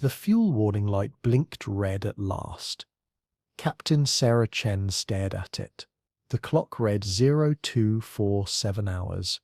The fuel warning light blinked red at last. Captain Sarah Chen stared at it. The clock read 0247 hours.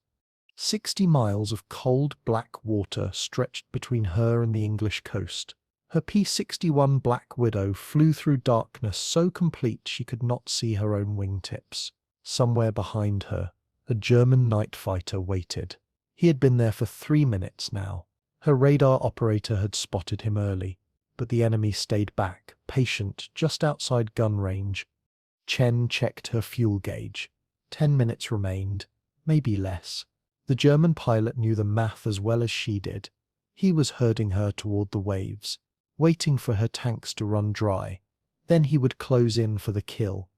60 miles of cold black water stretched between her and the English coast. Her P-61 Black Widow flew through darkness so complete she could not see her own wingtips. Somewhere behind her, a German night fighter waited. He had been there for 3 minutes now. Her radar operator had spotted him early, but the enemy stayed back, patient, just outside gun range. Chen checked her fuel gauge. 10 minutes remained, maybe less. The German pilot knew the math as well as she did. He was herding her toward the waves, waiting for her tanks to run dry. Then he would close in for the kill.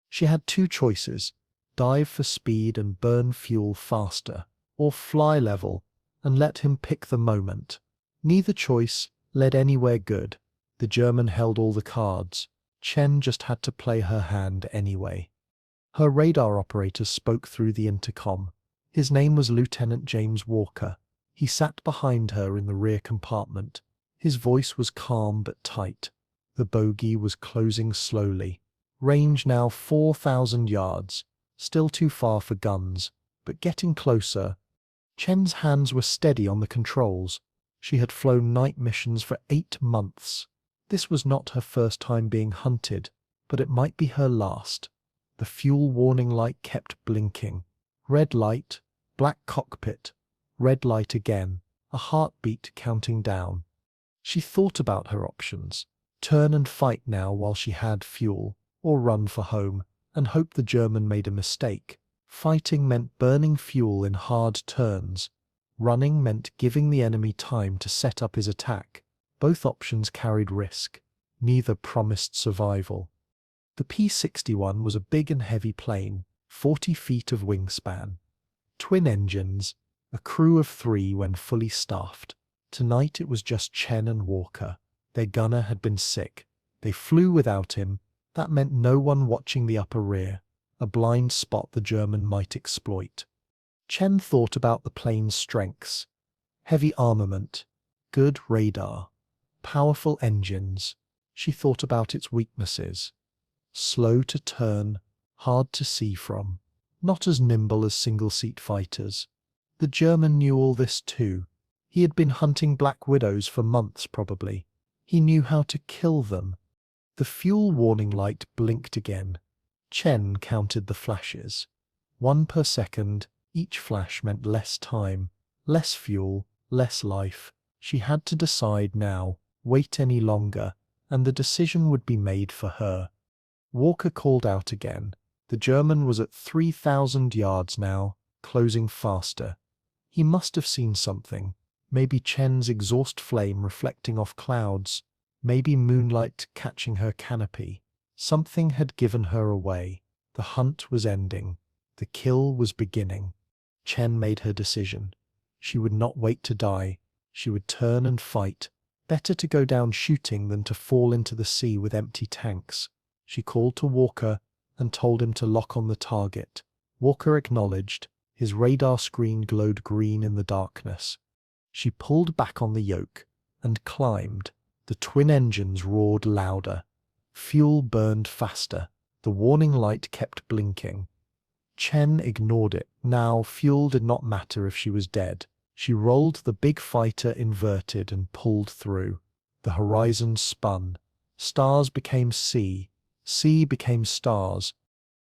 She had 2 choices: dive for speed and burn fuel faster, or fly level and let him pick the moment. Neither choice led anywhere good. The German held all the cards. Chen just had to play her hand anyway. Her radar operator spoke through the intercom. His name was Lieutenant James Walker. He sat behind her in the rear compartment. His voice was calm but tight. The bogey was closing slowly. Range now 4,000 yards. Still too far for guns, but getting closer. Chen's hands were steady on the controls. She had flown night missions for 8 months. This was not her first time being hunted, but it might be her last. The fuel warning light kept blinking. Red light, black cockpit, red light again, a heartbeat counting down. She thought about her options. Turn and fight now while she had fuel, or run for home, and hope the German made a mistake. Fighting meant burning fuel in hard turns. Running meant giving the enemy time to set up his attack. Both options carried risk. Neither promised survival. The P-61 was a big and heavy plane, 40 feet of wingspan. Twin engines, a crew of 3 when fully staffed. Tonight it was just Chen and Walker. Their gunner had been sick. They flew without him. That meant no one watching the upper rear, a blind spot the German might exploit. Chen thought about the plane's strengths. Heavy armament, good radar, powerful engines. She thought about its weaknesses. Slow to turn, hard to see from, not as nimble as single-seat fighters. The German knew all this too. He had been hunting Black Widows for months probably. He knew how to kill them. The fuel warning light blinked again. Chen counted the flashes. 1 per second, each flash meant less time, less fuel, less life. She had to decide now, wait any longer, and the decision would be made for her. Walker called out again. The German was at 3,000 yards now, closing faster. He must have seen something. Maybe Chen's exhaust flame reflecting off clouds. Maybe moonlight catching her canopy. Something had given her away. The hunt was ending. The kill was beginning. Chen made her decision. She would not wait to die. She would turn and fight. Better to go down shooting than to fall into the sea with empty tanks. She called to Walker and told him to lock on the target. Walker acknowledged. His radar screen glowed green in the darkness. She pulled back on the yoke and climbed. The twin engines roared louder. Fuel burned faster. The warning light kept blinking. Chen ignored it. Now fuel did not matter if she was dead. She rolled the big fighter inverted and pulled through. The horizon spun. Stars became sea. Sea became stars.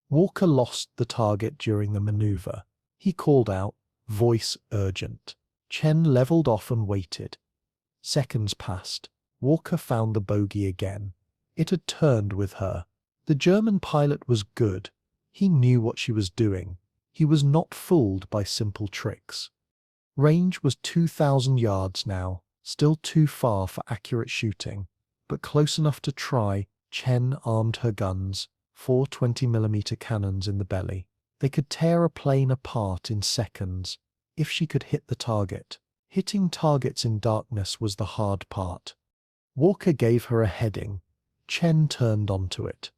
Walker lost the target during the maneuver. He called out, voice urgent. Chen leveled off and waited. Seconds passed. Walker found the bogey again. It had turned with her. The German pilot was good. He knew what she was doing. He was not fooled by simple tricks. Range was 2,000 yards now, still too far for accurate shooting, but close enough to try. Chen armed her guns, 4 20mm cannons in the belly. They could tear a plane apart in seconds, if she could hit the target. Hitting targets in darkness was the hard part. Walker gave her a heading. Chen turned onto it.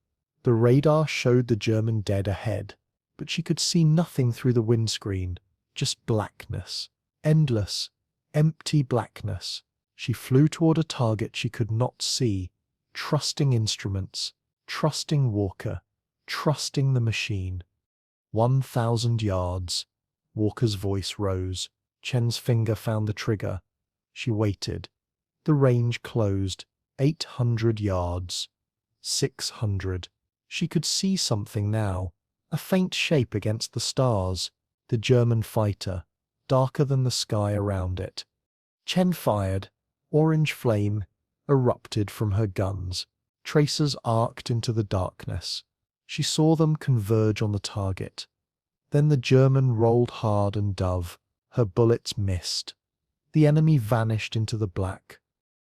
The radar showed the German dead ahead, but she could see nothing through the windscreen, just blackness. Endless, empty blackness. She flew toward a target she could not see, trusting instruments, trusting Walker, trusting the machine. 1,000 yards. Walker's voice rose. Chen's finger found the trigger. She waited. The range closed. 800 yards. 600. She could see something now. A faint shape against the stars. The German fighter, darker than the sky around it. Chen fired. Orange flame erupted from her guns. Tracers arced into the darkness. She saw them converge on the target. Then the German rolled hard and dove. Her bullets missed. The enemy vanished into the black.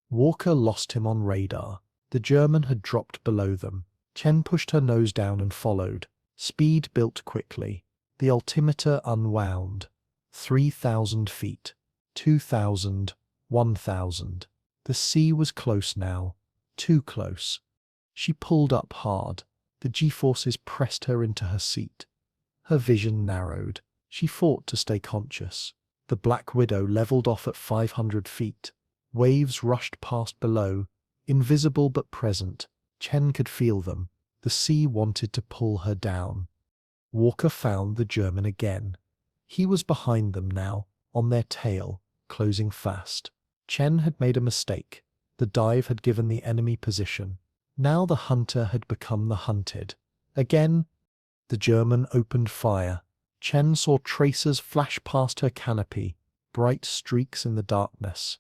Walker lost him on radar. The German had dropped below them. Chen pushed her nose down and followed. Speed built quickly. The altimeter unwound. 3,000 feet. 2,000. 1,000. The sea was close now. Too close. She pulled up hard. The G-forces pressed her into her seat. Her vision narrowed. She fought to stay conscious. The Black Widow leveled off at 500 feet. Waves rushed past below, invisible but present. Chen could feel them. The sea wanted to pull her down. Walker found the German again. He was behind them now, on their tail, closing fast. Chen had made a mistake. The dive had given the enemy position. Now the hunter had become the hunted. Again, the German opened fire. Chen saw tracers flash past her canopy, bright streaks in the darkness.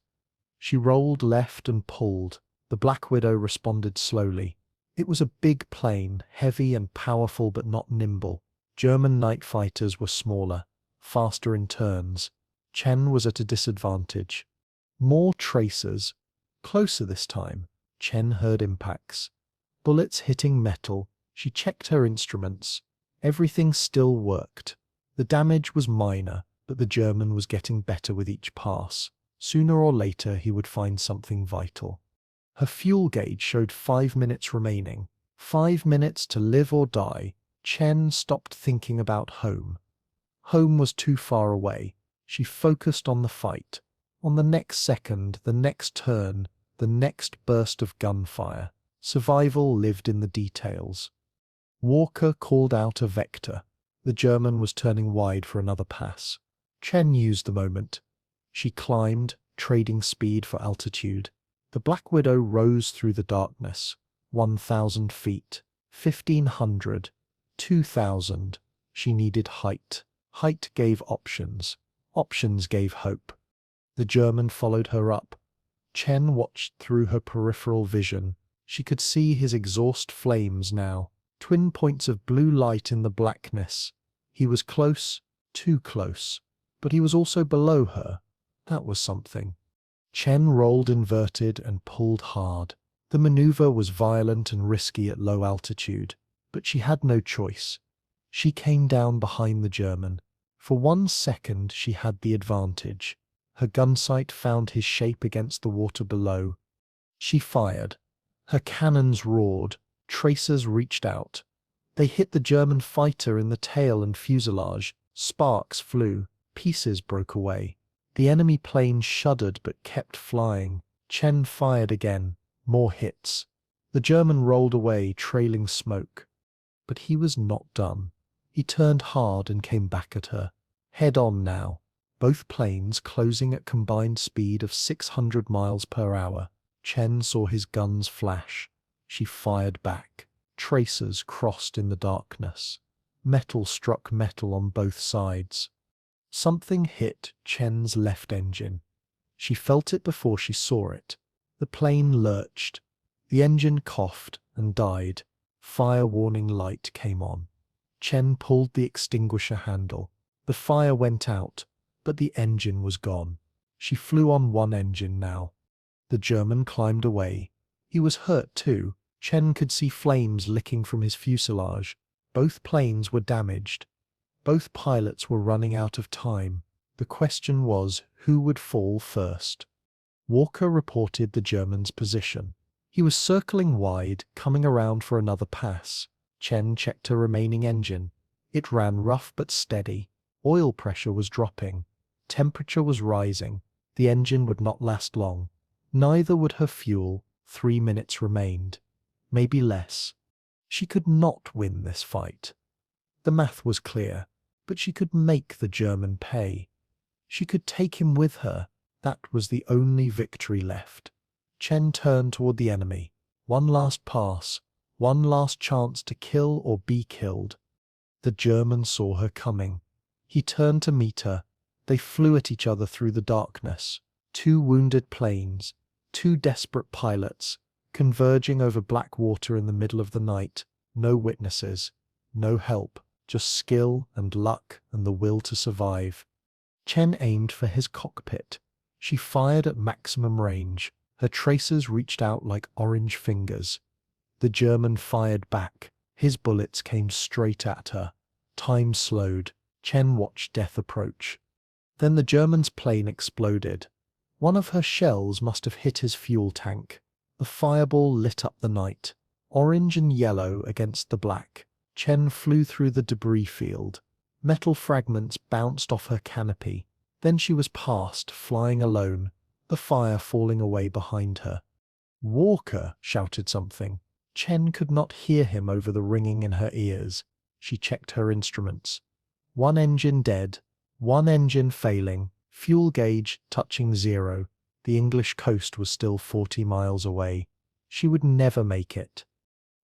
She rolled left and pulled. The Black Widow responded slowly. It was a big plane, heavy and powerful but not nimble. German night fighters were smaller, faster in turns. Chen was at a disadvantage. More tracers. Closer this time. Chen heard impacts. Bullets hitting metal. She checked her instruments. Everything still worked. The damage was minor, but the German was getting better with each pass. Sooner or later he would find something vital. Her fuel gauge showed 5 minutes remaining. 5 minutes to live or die. Chen stopped thinking about home. Home was too far away. She focused on the fight. On the next second, the next turn, the next burst of gunfire. Survival lived in the details. Walker called out a vector. The German was turning wide for another pass. Chen used the moment. She climbed, trading speed for altitude. The Black Widow rose through the darkness. 1,000 feet. 1,500. 2,000. She needed height. Height gave options. Options gave hope. The German followed her up. Chen watched through her peripheral vision. She could see his exhaust flames now. Twin points of blue light in the blackness. He was close, too close. But he was also below her. That was something. Chen rolled inverted and pulled hard. The maneuver was violent and risky at low altitude, but she had no choice. She came down behind the German. For 1 second she had the advantage. Her gunsight found his shape against the water below. She fired. Her cannons roared. Tracers reached out. They hit the German fighter in the tail and fuselage. Sparks flew. Pieces broke away. The enemy plane shuddered but kept flying. Chen fired again. More hits. The German rolled away, trailing smoke. But he was not done. He turned hard and came back at her. Head on now. Both planes closing at combined speed of 600 miles per hour. Chen saw his guns flash. She fired back. Tracers crossed in the darkness. Metal struck metal on both sides. Something hit Chen's left engine. She felt it before she saw it. The plane lurched. The engine coughed and died. Fire warning light came on. Chen pulled the extinguisher handle. The fire went out, but the engine was gone. She flew on one engine now. The German climbed away. He was hurt too. Chen could see flames licking from his fuselage. Both planes were damaged. Both pilots were running out of time. The question was, who would fall first? Walker reported the German's position. He was circling wide, coming around for another pass. Chen checked her remaining engine. It ran rough but steady. Oil pressure was dropping. Temperature was rising. The engine would not last long. Neither would her fuel. 3 minutes remained. Maybe less. She could not win this fight. The math was clear, but she could make the German pay. She could take him with her. That was the only victory left. Chen turned toward the enemy. One last pass. One last chance to kill or be killed. The German saw her coming. He turned to meet her. They flew at each other through the darkness. 2 wounded planes, 2 desperate pilots, converging over black water in the middle of the night. No witnesses, no help, just skill and luck and the will to survive. Chen aimed for his cockpit. She fired at maximum range. Her tracers reached out like orange fingers. The German fired back. His bullets came straight at her. Time slowed. Chen watched death approach. Then the German's plane exploded. One of her shells must have hit his fuel tank. The fireball lit up the night, orange and yellow against the black. Chen flew through the debris field. Metal fragments bounced off her canopy. Then she was past, flying alone, the fire falling away behind her. "Walker!" shouted something. Chen could not hear him over the ringing in her ears. She checked her instruments. 1 engine dead, 1 engine failing, fuel gauge touching 0. The English coast was still 40 miles away. She would never make it.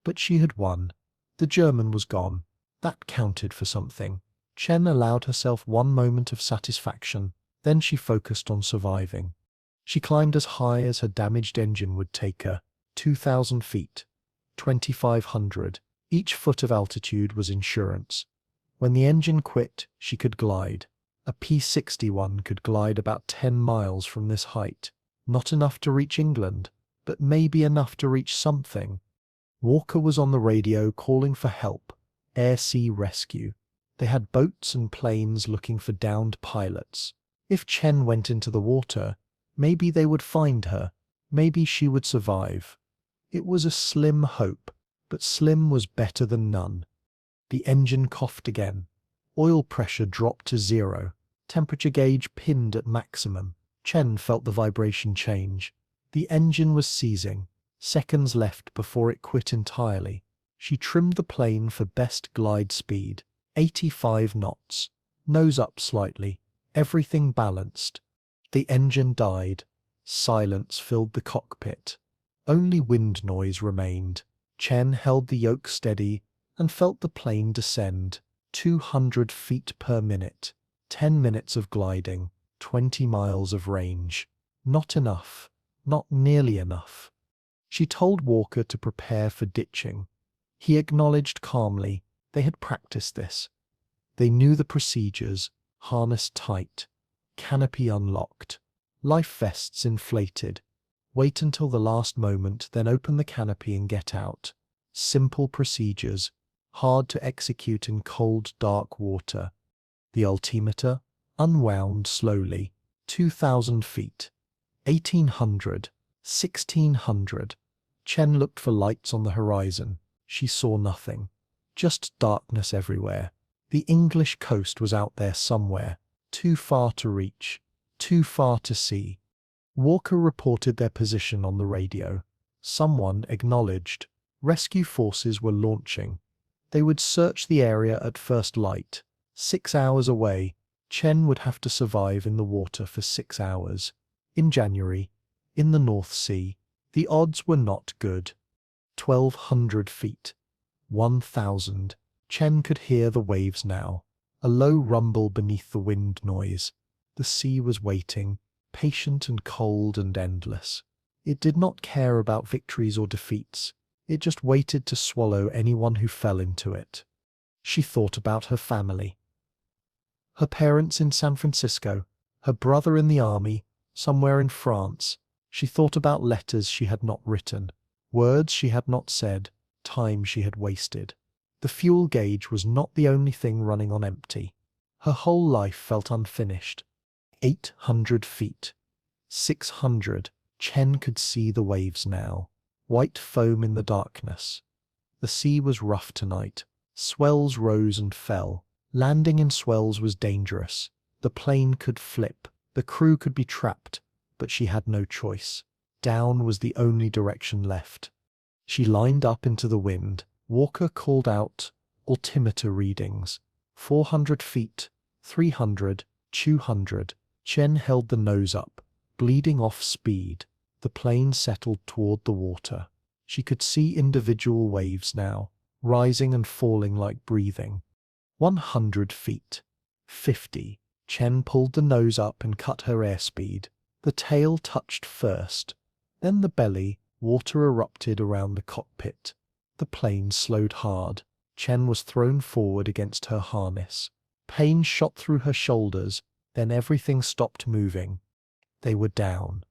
But she had won. The German was gone. That counted for something. Chen allowed herself one moment of satisfaction. Then she focused on surviving. She climbed as high as her damaged engine would take her. 2,000 feet. 2,500. Each foot of altitude was insurance. When the engine quit, she could glide. A P-61 could glide about 10 miles from this height. Not enough to reach England, but maybe enough to reach something. Walker was on the radio calling for help. Air-sea rescue. They had boats and planes looking for downed pilots. If Chen went into the water, maybe they would find her. Maybe she would survive. It was a slim hope, but slim was better than none. The engine coughed again. Oil pressure dropped to 0. Temperature gauge pinned at maximum. Chen felt the vibration change. The engine was seizing. Seconds left before it quit entirely. She trimmed the plane for best glide speed. 85 knots. Nose up slightly. Everything balanced. The engine died. Silence filled the cockpit. Only wind noise remained. Chen held the yoke steady and felt the plane descend. 200 feet per minute. 10 minutes of gliding. 20 miles of range. Not enough. Not nearly enough. She told Walker to prepare for ditching. He acknowledged calmly. They had practiced this. They knew the procedures. Harness tight. Canopy unlocked. Life vests inflated. Wait until the last moment, then open the canopy and get out. Simple procedures. Hard to execute in cold, dark water. The altimeter unwound slowly. 2,000 feet. 1,800. 1,600. Chen looked for lights on the horizon. She saw nothing. Just darkness everywhere. The English coast was out there somewhere. Too far to reach. Too far to see. Walker reported their position on the radio. Someone acknowledged. Rescue forces were launching. They would search the area at first light. 6 hours away. Chen would have to survive in the water for 6 hours. In January, in the North Sea, the odds were not good. 1,200 feet. 1,000. Chen could hear the waves now. A low rumble beneath the wind noise. The sea was waiting, patient and cold and endless. It did not care about victories or defeats. It just waited to swallow anyone who fell into it. She thought about her family. Her parents in San Francisco, her brother in the army, somewhere in France. She thought about letters she had not written, words she had not said, time she had wasted. The fuel gauge was not the only thing running on empty. Her whole life felt unfinished. 800 feet. 600. Chen could see the waves now. White foam in the darkness. The sea was rough tonight. Swells rose and fell. Landing in swells was dangerous. The plane could flip. The crew could be trapped. But she had no choice. Down was the only direction left. She lined up into the wind. Walker called out altimeter readings. 400 feet, 300, 200. Chen held the nose up, bleeding off speed. The plane settled toward the water. She could see individual waves now, rising and falling like breathing. 100 feet. 50. Chen pulled the nose up and cut her airspeed. The tail touched first. Then the belly. Water erupted around the cockpit. The plane slowed hard. Chen was thrown forward against her harness. Pain shot through her shoulders. Then everything stopped moving. They were down.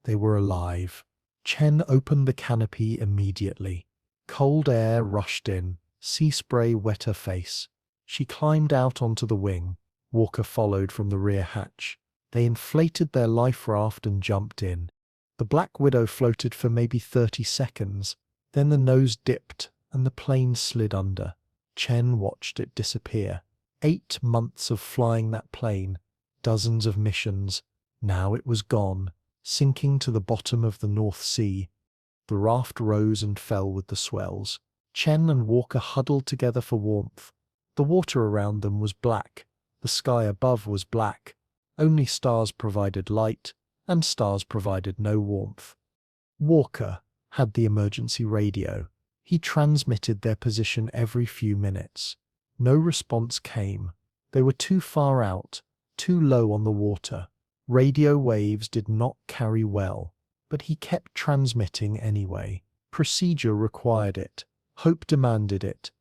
They were alive. Chen opened the canopy immediately. Cold air rushed in. Sea spray wet her face. She climbed out onto the wing. Walker followed from the rear hatch. They inflated their life raft and jumped in. The Black Widow floated for maybe 30 seconds. Then the nose dipped and the plane slid under. Chen watched it disappear. 8 months of flying that plane. Dozens of missions. Now it was gone, sinking to the bottom of the North Sea. The raft rose and fell with the swells. Chen and Walker huddled together for warmth. The water around them was black. The sky above was black. Only stars provided light, and stars provided no warmth. Walker had the emergency radio. He transmitted their position every few minutes. No response came. They were too far out, too low on the water. Radio waves did not carry well, but he kept transmitting anyway. Procedure required it. Hope demanded it.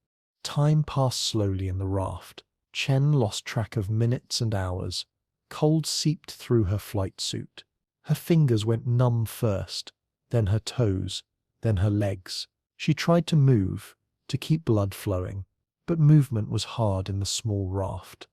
Time passed slowly in the raft. Chen lost track of minutes and hours. Cold seeped through her flight suit. Her fingers went numb first, then her toes, then her legs. She tried to move, to keep blood flowing, but movement was hard in the small raft.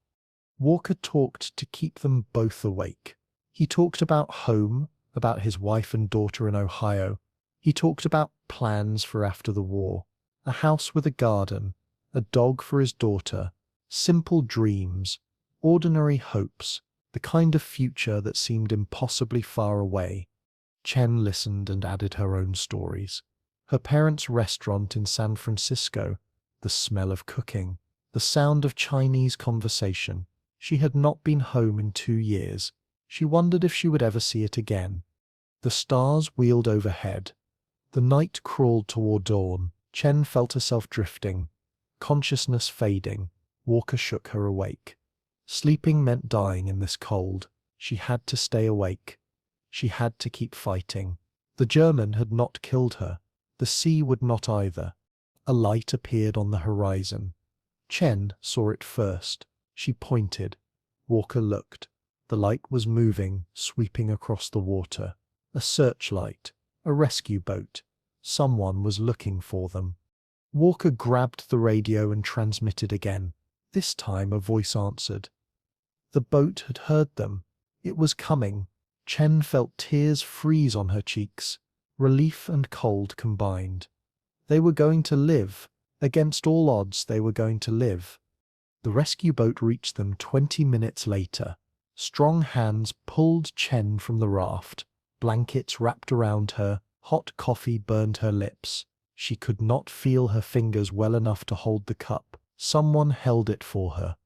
Walker talked to keep them both awake. He talked about home, about his wife and daughter in Ohio. He talked about plans for after the war, a house with a garden, a dog for his daughter, simple dreams, ordinary hopes, the kind of future that seemed impossibly far away. Chen listened and added her own stories. Her parents' restaurant in San Francisco, the smell of cooking, the sound of Chinese conversation. She had not been home in 2 years. She wondered if she would ever see it again. The stars wheeled overhead. The night crawled toward dawn. Chen felt herself drifting, consciousness fading. Walker shook her awake. Sleeping meant dying in this cold. She had to stay awake. She had to keep fighting. The German had not killed her. The sea would not either. A light appeared on the horizon. Chen saw it first. She pointed. Walker looked. The light was moving, sweeping across the water. A searchlight. A rescue boat. Someone was looking for them. Walker grabbed the radio and transmitted again. This time a voice answered. The boat had heard them. It was coming. Chen felt tears freeze on her cheeks. Relief and cold combined. They were going to live. Against all odds, they were going to live. The rescue boat reached them 20 minutes later. Strong hands pulled Chen from the raft. Blankets wrapped around her. Hot coffee burned her lips. She could not feel her fingers well enough to hold the cup. Someone held it for her.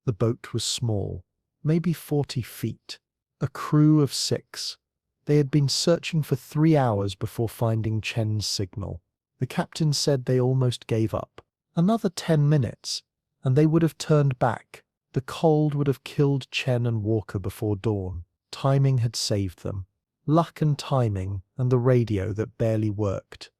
The boat was small, maybe 40 feet. A crew of 6. They had been searching for 3 hours before finding Chen's signal. The captain said they almost gave up. Another 10 minutes, and they would have turned back. The cold would have killed Chen and Walker before dawn. Timing had saved them. Luck and timing, and the radio that barely worked.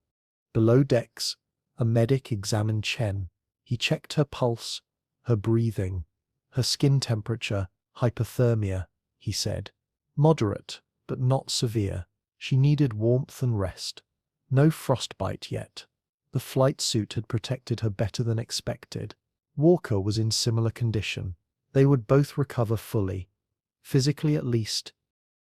Below decks, a medic examined Chen. He checked her pulse, her breathing, her skin temperature, hypothermia, he said. Moderate, but not severe. She needed warmth and rest. No frostbite yet. The flight suit had protected her better than expected. Walker was in similar condition. They would both recover fully. Physically at least.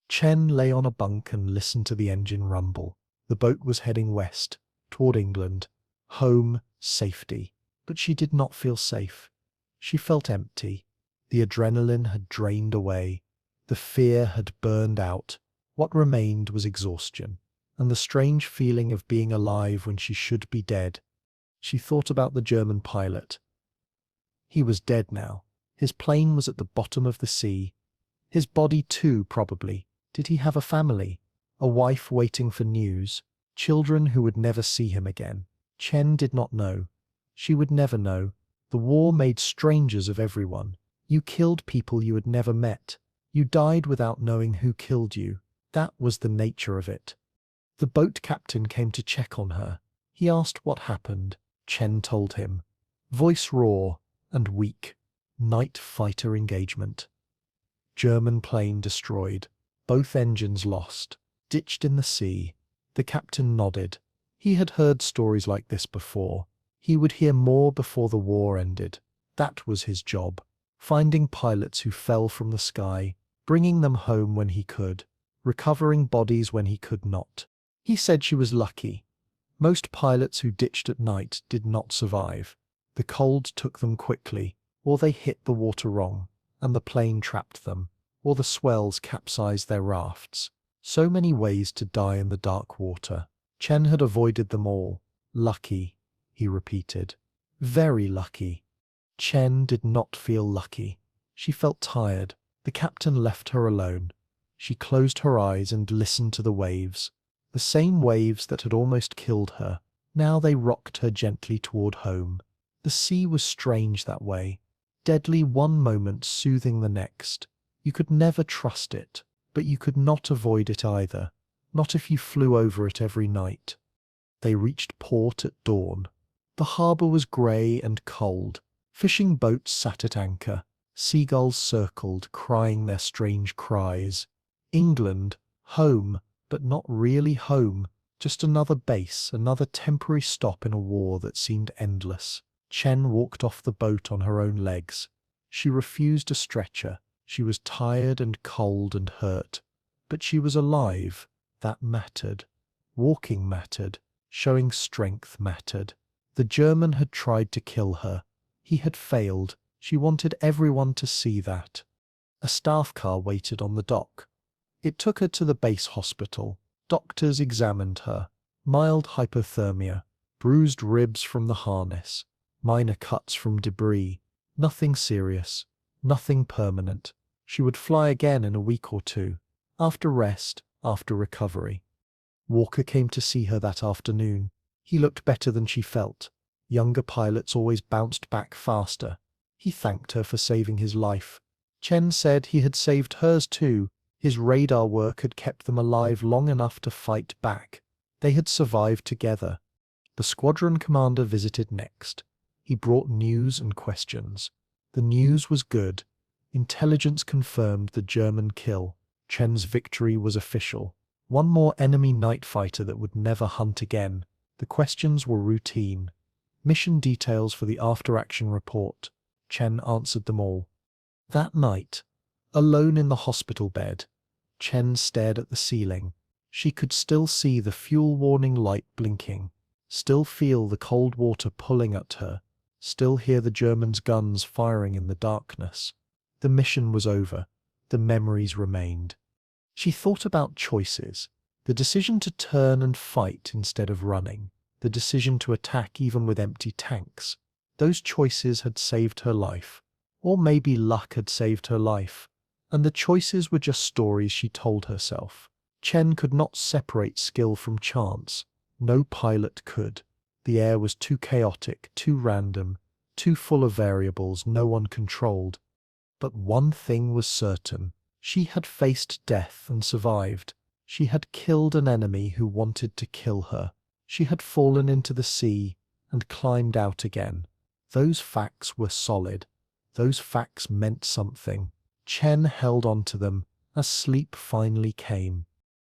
Chen lay on a bunk and listened to the engine rumble. The boat was heading west, toward England. Home, safety. But she did not feel safe. She felt empty. The adrenaline had drained away. The fear had burned out. What remained was exhaustion. and the strange feeling of being alive when she should be dead. She thought about the German pilot. He was dead now. His plane was at the bottom of the sea. His body too, probably. Did he have a family? A wife waiting for news? Children who would never see him again? Chen did not know. She would never know. The war made strangers of everyone. You killed people you had never met. You died without knowing who killed you. That was the nature of it. The boat captain came to check on her. He asked what happened. Chen told him. Voice raw and weak. Night fighter engagement. German plane destroyed. Both engines lost. Ditched in the sea. The captain nodded. He had heard stories like this before. He would hear more before the war ended. That was his job. Finding pilots who fell from the sky, bringing them home when he could, recovering bodies when he could not. He said she was lucky. Most pilots who ditched at night did not survive. The cold took them quickly, or they hit the water wrong, and the plane trapped them, or the swells capsized their rafts. So many ways to die in the dark water. Chen had avoided them all. Lucky, he repeated. Very lucky. Chen did not feel lucky. She felt tired. The captain left her alone. She closed her eyes and listened to the waves. The same waves that had almost killed her. Now they rocked her gently toward home. The sea was strange that way. Deadly one moment, soothing the next. You could never trust it, but you could not avoid it either. Not if you flew over it every night. They reached port at dawn. The harbour was grey and cold. Fishing boats sat at anchor. Seagulls circled, crying their strange cries. England, home, but not really home. Just another base, another temporary stop in a war that seemed endless. Chen walked off the boat on her own legs. She refused a stretcher. She was tired and cold and hurt. But she was alive. That mattered. Walking mattered. Showing strength mattered. The German had tried to kill her. He had failed. She wanted everyone to see that. A staff car waited on the dock. It took her to the base hospital. Doctors examined her. Mild hypothermia, bruised ribs from the harness, minor cuts from debris. Nothing serious. Nothing permanent. She would fly again in a week or two. After rest, after recovery. Walker came to see her that afternoon. He looked better than she felt. Younger pilots always bounced back faster. He thanked her for saving his life. Chen said he had saved hers too. His radar work had kept them alive long enough to fight back. They had survived together. The squadron commander visited next. He brought news and questions. The news was good. Intelligence confirmed the German kill. Chen's victory was official. One more enemy night fighter that would never hunt again. The questions were routine. Mission details for the after-action report. Chen answered them all. That night, alone in the hospital bed, Chen stared at the ceiling. She could still see the fuel warning light blinking, still feel the cold water pulling at her, still hear the Germans' guns firing in the darkness. The mission was over. The memories remained. She thought about choices. The decision to turn and fight instead of running. The decision to attack even with empty tanks. Those choices had saved her life. Or maybe luck had saved her life. And the choices were just stories she told herself. Chen could not separate skill from chance. No pilot could. The air was too chaotic, too random, too full of variables no one controlled. But one thing was certain. She had faced death and survived. She had killed an enemy who wanted to kill her. She had fallen into the sea and climbed out again. Those facts were solid. Those facts meant something. Chen held on to them as sleep finally came.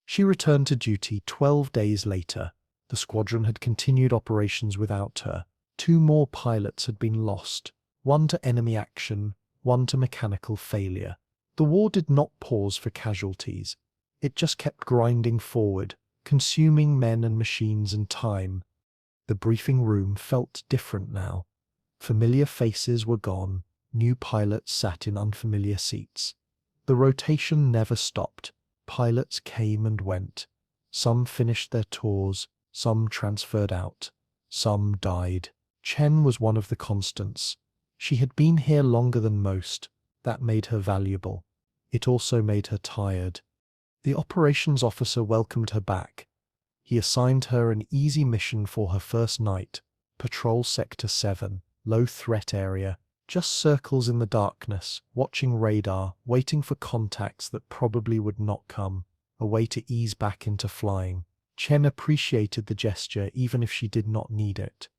She returned to duty 12 days later. The squadron had continued operations without her. 2 more pilots had been lost. 1 to enemy action, 1 to mechanical failure. The war did not pause for casualties. It just kept grinding forward, consuming men and machines and time. The briefing room felt different now. Familiar faces were gone. New pilots sat in unfamiliar seats. The rotation never stopped. Pilots came and went. Some finished their tours, some transferred out, some died. Chen was one of the constants. She had been here longer than most. That made her valuable. It also made her tired. The operations officer welcomed her back. He assigned her an easy mission for her first night. Patrol Sector 7, low threat area. Just circles in the darkness, watching radar, waiting for contacts that probably would not come. A way to ease back into flying. Chen appreciated the gesture even if she did not need it.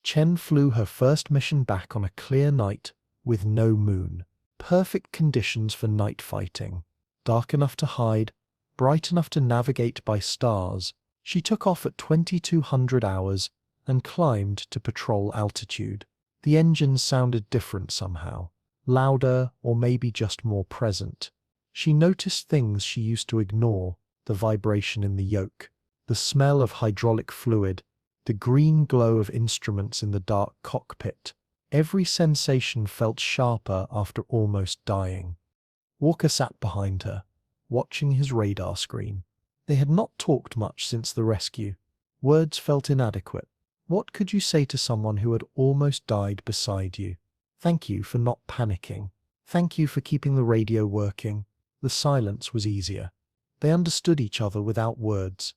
Chen flew her first mission back on a clear night with no moon. Perfect conditions for night fighting. Dark enough to hide, bright enough to navigate by stars. She took off at 2200 hours and climbed to patrol altitude. The engines sounded different somehow. Louder or maybe just more present. She noticed things she used to ignore, the vibration in the yoke, the smell of hydraulic fluid, the green glow of instruments in the dark cockpit. Every sensation felt sharper after almost dying. Walker sat behind her, watching his radar screen. They had not talked much since the rescue. Words felt inadequate. What could you say to someone who had almost died beside you? Thank you for not panicking. Thank you for keeping the radio working. The silence was easier. They understood each other without words.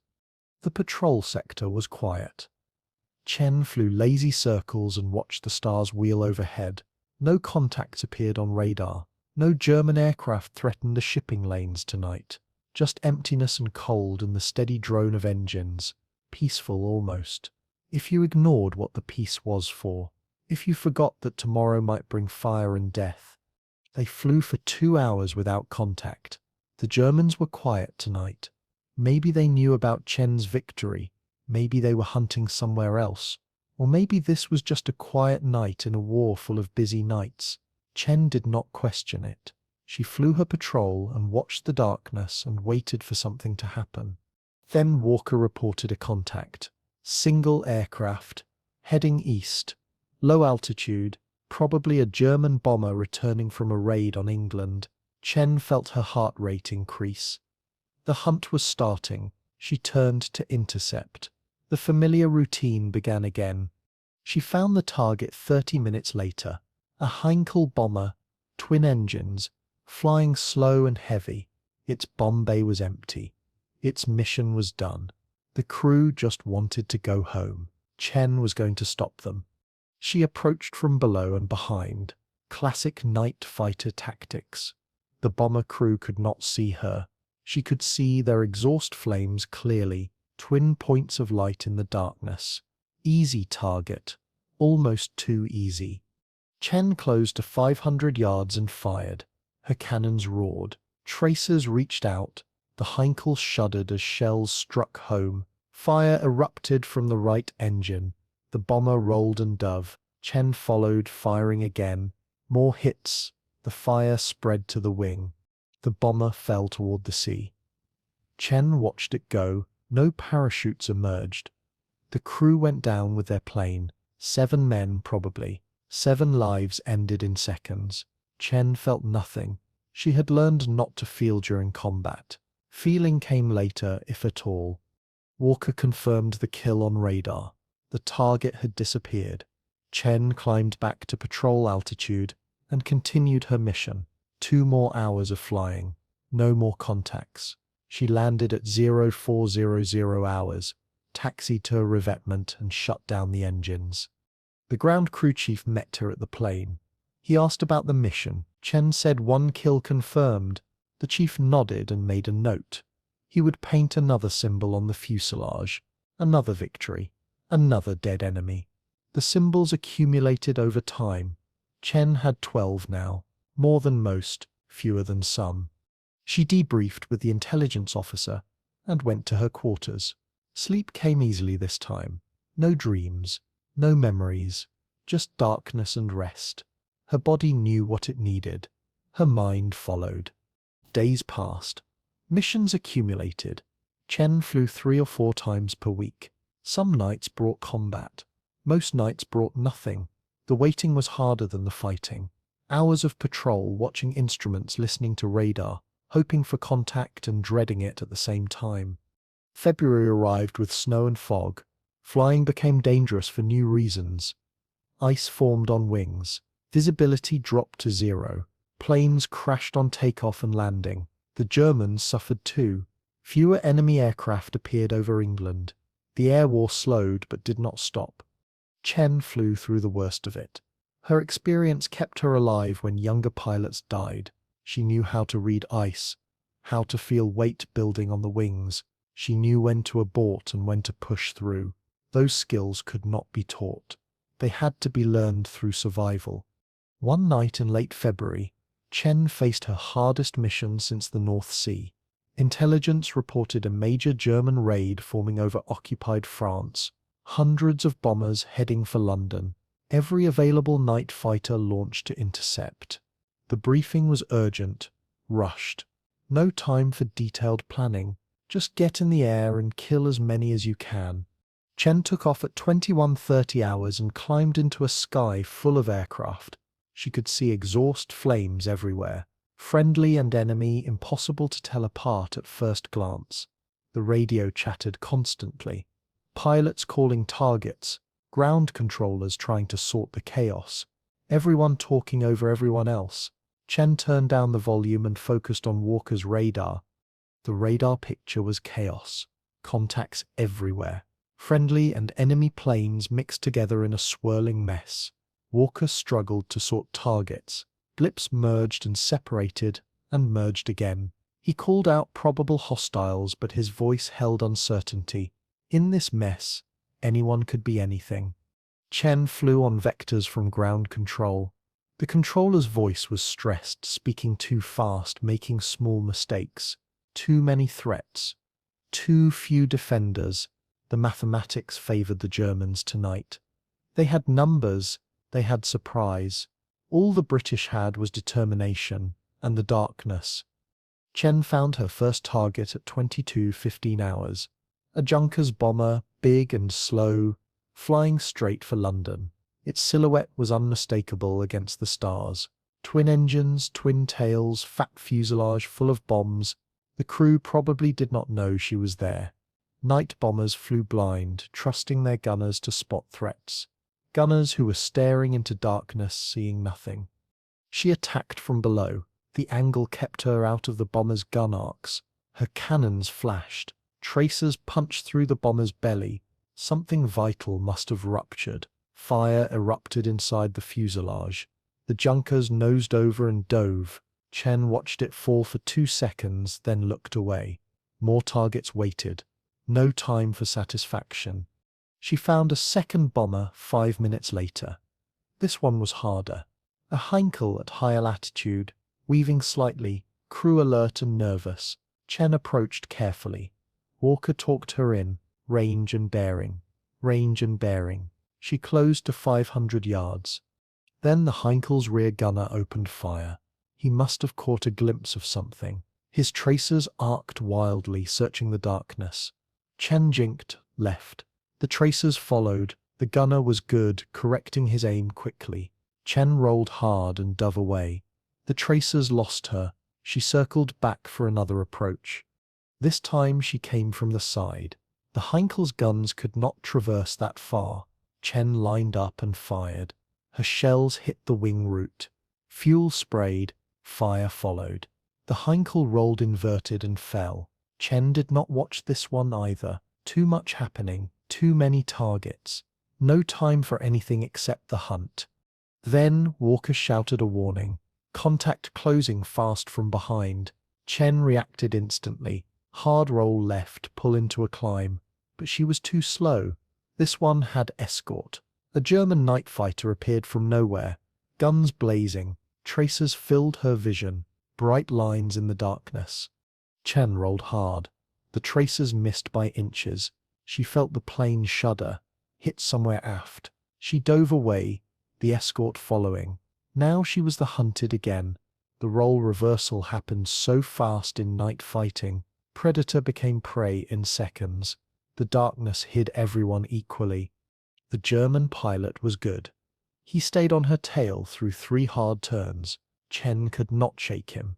The patrol sector was quiet. Chen flew lazy circles and watched the stars wheel overhead. No contacts appeared on radar. No German aircraft threatened the shipping lanes tonight. Just emptiness and cold and the steady drone of engines. Peaceful almost. If you ignored what the peace was for. If you forgot that tomorrow might bring fire and death. They flew for 2 hours without contact. The Germans were quiet tonight. Maybe they knew about Chen's victory. Maybe they were hunting somewhere else. Or maybe this was just a quiet night in a war full of busy nights. Chen did not question it. She flew her patrol and watched the darkness and waited for something to happen. Then Walker reported a contact. Single aircraft, heading east. Low altitude, probably a German bomber returning from a raid on England. Chen felt her heart rate increase. The hunt was starting. She turned to intercept. The familiar routine began again. She found the target 30 minutes later. A Heinkel bomber, twin engines, flying slow and heavy. Its bomb bay was empty. Its mission was done. The crew just wanted to go home. Chen was going to stop them. She approached from below and behind. Classic night fighter tactics. The bomber crew could not see her. She could see their exhaust flames clearly, twin points of light in the darkness. Easy target. Almost too easy. Chen closed to 500 yards and fired. Her cannons roared. Tracers reached out. The Heinkel shuddered as shells struck home. Fire erupted from the right engine. The bomber rolled and dove. Chen followed, firing again. More hits. The fire spread to the wing. The bomber fell toward the sea. Chen watched it go. No parachutes emerged. The crew went down with their plane. 7 men, probably. 7 lives ended in seconds. Chen felt nothing. She had learned not to feel during combat. Feeling came later, if at all. Walker confirmed the kill on radar. The target had disappeared. Chen climbed back to patrol altitude and continued her mission. 2 more hours of flying. No more contacts. She landed at 0400 hours, taxied to a revetment and shut down the engines. The ground crew chief met her at the plane. He asked about the mission. Chen said 1 kill confirmed. The chief nodded and made a note. He would paint another symbol on the fuselage. Another victory. Another dead enemy. The symbols accumulated over time. Chen had 12 now. More than most, fewer than some. She debriefed with the intelligence officer and went to her quarters. Sleep came easily this time. No dreams. No memories. Just darkness and rest. Her body knew what it needed. Her mind followed. Days passed. Missions accumulated. Chen flew 3 or 4 times per week. Some nights brought combat. Most nights brought nothing. The waiting was harder than the fighting. Hours of patrol, watching instruments, listening to radar, hoping for contact and dreading it at the same time. February arrived with snow and fog. Flying became dangerous for new reasons. Ice formed on wings. Visibility dropped to zero. Planes crashed on takeoff and landing. The Germans suffered too. Fewer enemy aircraft appeared over England. The air war slowed but did not stop. Chen flew through the worst of it. Her experience kept her alive when younger pilots died. She knew how to read ice, how to feel weight building on the wings. She knew when to abort and when to push through. Those skills could not be taught. They had to be learned through survival. One night in late February, Chen faced her hardest mission since the North Sea. Intelligence reported a major German raid forming over occupied France. Hundreds of bombers heading for London. Every available night fighter launched to intercept. The briefing was urgent, rushed. No time for detailed planning. Just get in the air and kill as many as you can. Chen took off at 21:30 hours and climbed into a sky full of aircraft. She could see exhaust flames everywhere. Friendly and enemy impossible to tell apart at first glance. The radio chattered constantly. Pilots calling targets, ground controllers trying to sort the chaos. Everyone talking over everyone else. Chen turned down the volume and focused on Walker's radar. The radar picture was chaos. Contacts everywhere. Friendly and enemy planes mixed together in a swirling mess. Walker struggled to sort targets. Blips merged and separated, and merged again. He called out probable hostiles, but his voice held uncertainty. In this mess, anyone could be anything. Chen flew on vectors from ground control. The controller's voice was stressed, speaking too fast, making small mistakes. Too many threats. Too few defenders. The mathematics favored the Germans tonight. They had numbers, they had surprise. All the British had was determination, and the darkness. Chen found her first target at 22:15 hours. A Junkers bomber, big and slow, flying straight for London. Its silhouette was unmistakable against the stars. Twin engines, twin tails, fat fuselage full of bombs. The crew probably did not know she was there. Night bombers flew blind, trusting their gunners to spot threats. Gunners who were staring into darkness, seeing nothing. She attacked from below. The angle kept her out of the bomber's gun arcs. Her cannons flashed. Tracers punched through the bomber's belly. Something vital must have ruptured. Fire erupted inside the fuselage. The Junkers nosed over and dove. Chen watched it fall for 2 seconds, then looked away. More targets waited. No time for satisfaction. She found a second bomber 5 minutes later. This one was harder. A Heinkel at higher latitude, weaving slightly, crew alert and nervous. Chen approached carefully. Walker talked her in, range and bearing. Range and bearing. She closed to 500 yards. Then the Heinkel's rear gunner opened fire. He must have caught a glimpse of something. His tracers arced wildly, searching the darkness. Chen jinked, left. The tracers followed. The gunner was good, correcting his aim quickly. Chen rolled hard and dove away. The tracers lost her. She circled back for another approach. This time she came from the side. The Heinkel's guns could not traverse that far. Chen lined up and fired. Her shells hit the wing root. Fuel sprayed. Fire followed. The Heinkel rolled inverted and fell. Chen did not watch this one either. Too much happening. Too many targets. No time for anything except the hunt. Then Walker shouted a warning. Contact closing fast from behind. Chen reacted instantly. Hard roll left, pull into a climb. But she was too slow. This one had escort. A German night fighter appeared from nowhere. Guns blazing. Tracers filled her vision. Bright lines in the darkness. Chen rolled hard. The tracers missed by inches. She felt the plane shudder. Hit somewhere aft. She dove away, the escort following. Now she was the hunted again. The role reversal happened so fast in night fighting. Predator became prey in seconds. The darkness hid everyone equally. The German pilot was good. He stayed on her tail through 3 hard turns. Chen could not shake him.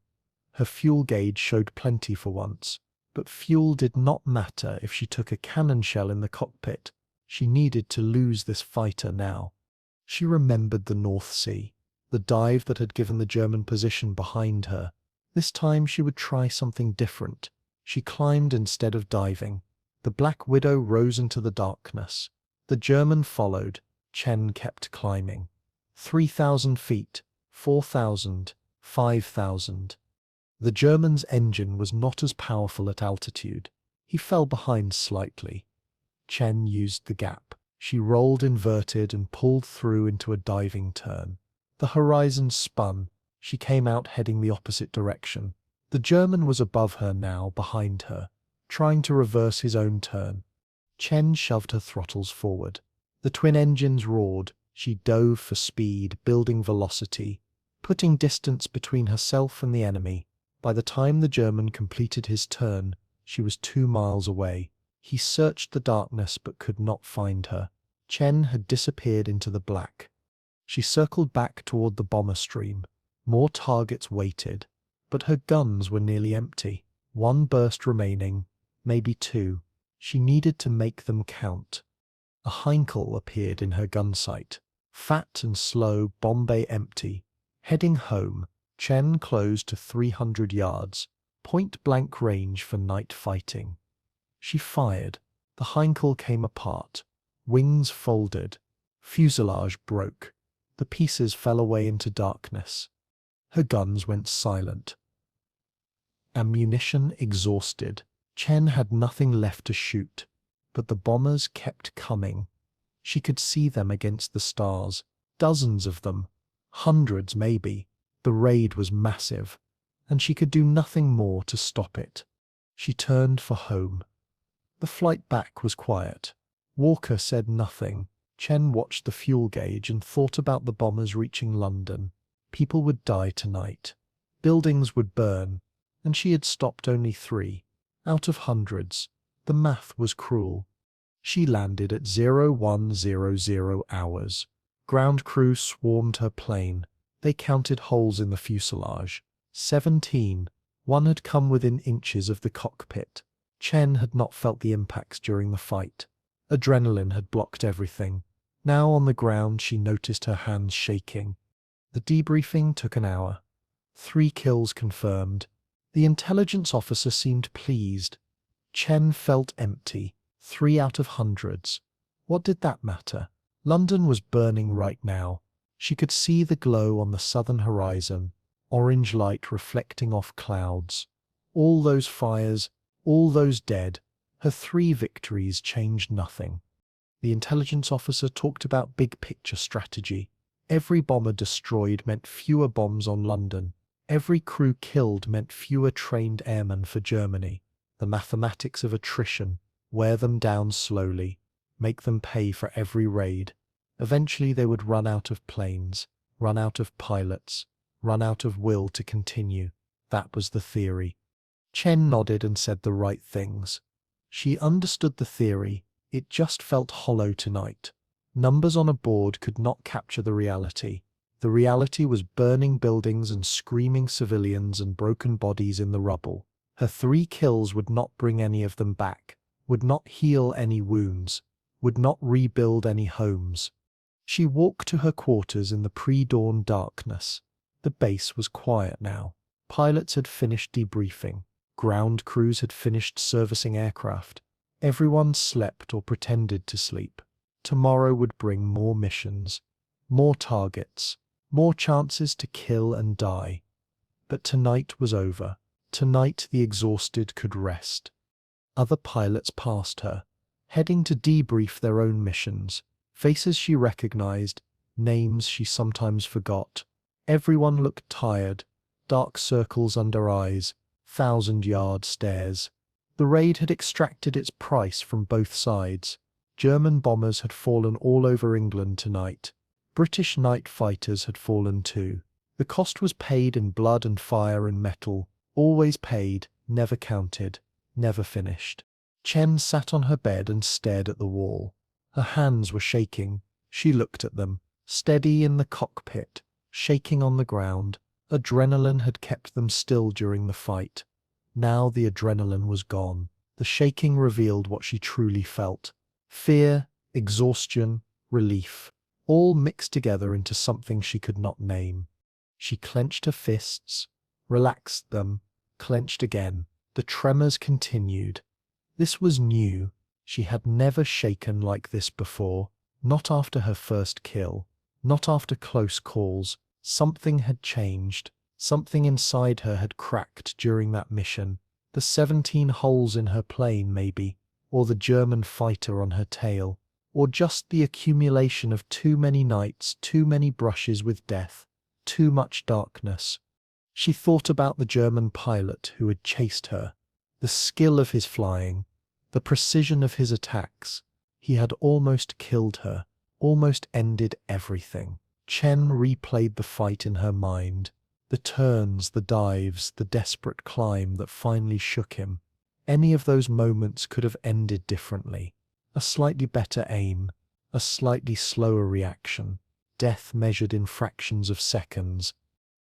Her fuel gauge showed plenty for once. But fuel did not matter if she took a cannon shell in the cockpit. She needed to lose this fighter now. She remembered the North Sea, the dive that had given the German position behind her. This time she would try something different. She climbed instead of diving. The Black Widow rose into the darkness. The German followed. Chen kept climbing. 3,000 feet, 4,000, 5,000. The German's engine was not as powerful at altitude. He fell behind slightly. Chen used the gap. She rolled inverted and pulled through into a diving turn. The horizon spun. She came out heading the opposite direction. The German was above her now, behind her, trying to reverse his own turn. Chen shoved her throttles forward. The twin engines roared. She dove for speed, building velocity, putting distance between herself and the enemy. By the time the German completed his turn, she was 2 miles away. He searched the darkness but could not find her. Chen had disappeared into the black. She circled back toward the bomber stream. More targets waited, but her guns were nearly empty. 1 burst remaining, maybe 2. She needed to make them count. A Heinkel appeared in her gun sight. Fat and slow, bomb bay empty. Heading home, Chen closed to 300 yards, point-blank range for night fighting. She fired. The Heinkel came apart. Wings folded. Fuselage broke. The pieces fell away into darkness. Her guns went silent. Ammunition exhausted. Chen had nothing left to shoot, but the bombers kept coming. She could see them against the stars. Dozens of them. Hundreds, maybe. The raid was massive, and she could do nothing more to stop it. She turned for home. The flight back was quiet. Walker said nothing. Chen watched the fuel gauge and thought about the bombers reaching London. People would die tonight. Buildings would burn, and she had stopped only 3 out of hundreds. The math was cruel. She landed at 0100 hours. Ground crew swarmed her plane. They counted holes in the fuselage. 17. One had come within inches of the cockpit. Chen had not felt the impacts during the fight. Adrenaline had blocked everything. Now on the ground she noticed her hands shaking. The debriefing took an hour. 3 kills confirmed. The intelligence officer seemed pleased. Chen felt empty. 3 out of hundreds. What did that matter? London was burning right now. She could see the glow on the southern horizon, orange light reflecting off clouds. All those fires, all those dead. Her 3 victories changed nothing. The intelligence officer talked about big picture strategy. Every bomber destroyed meant fewer bombs on London. Every crew killed meant fewer trained airmen for Germany. The mathematics of attrition. Wear them down slowly. Make them pay for every raid. Eventually they would run out of planes, run out of pilots, run out of will to continue. That was the theory. Chen nodded and said the right things. She understood the theory. It just felt hollow tonight. Numbers on a board could not capture the reality. The reality was burning buildings and screaming civilians and broken bodies in the rubble. Her 3 kills would not bring any of them back, would not heal any wounds, would not rebuild any homes. She walked to her quarters in the pre-dawn darkness. The base was quiet now. Pilots had finished debriefing. Ground crews had finished servicing aircraft. Everyone slept or pretended to sleep. Tomorrow would bring more missions, more targets, more chances to kill and die. But tonight was over. Tonight the exhausted could rest. Other pilots passed her, heading to debrief their own missions. Faces she recognized, names she sometimes forgot. Everyone looked tired, dark circles under eyes, 1,000-yard stares. The raid had extracted its price from both sides. German bombers had fallen all over England tonight. British night fighters had fallen too. The cost was paid in blood and fire and metal, always paid, never counted, never finished. Chen sat on her bed and stared at the wall. Her hands were shaking. She looked at them, steady in the cockpit, shaking on the ground. Adrenaline had kept them still during the fight. Now the adrenaline was gone. The shaking revealed what she truly felt. Fear, exhaustion, relief, all mixed together into something she could not name. She clenched her fists, relaxed them, clenched again. The tremors continued. This was new. She had never shaken like this before, not after her first kill, not after close calls. Something had changed. Something inside her had cracked during that mission. The 17 holes in her plane, maybe, or the German fighter on her tail, or just the accumulation of too many nights, too many brushes with death, too much darkness. She thought about the German pilot who had chased her, the skill of his flying, the precision of his attacks. He had almost killed her, almost ended everything. Chen replayed the fight in her mind, the turns, the dives, the desperate climb that finally shook him. Any of those moments could have ended differently. A slightly better aim, a slightly slower reaction, death measured in fractions of seconds.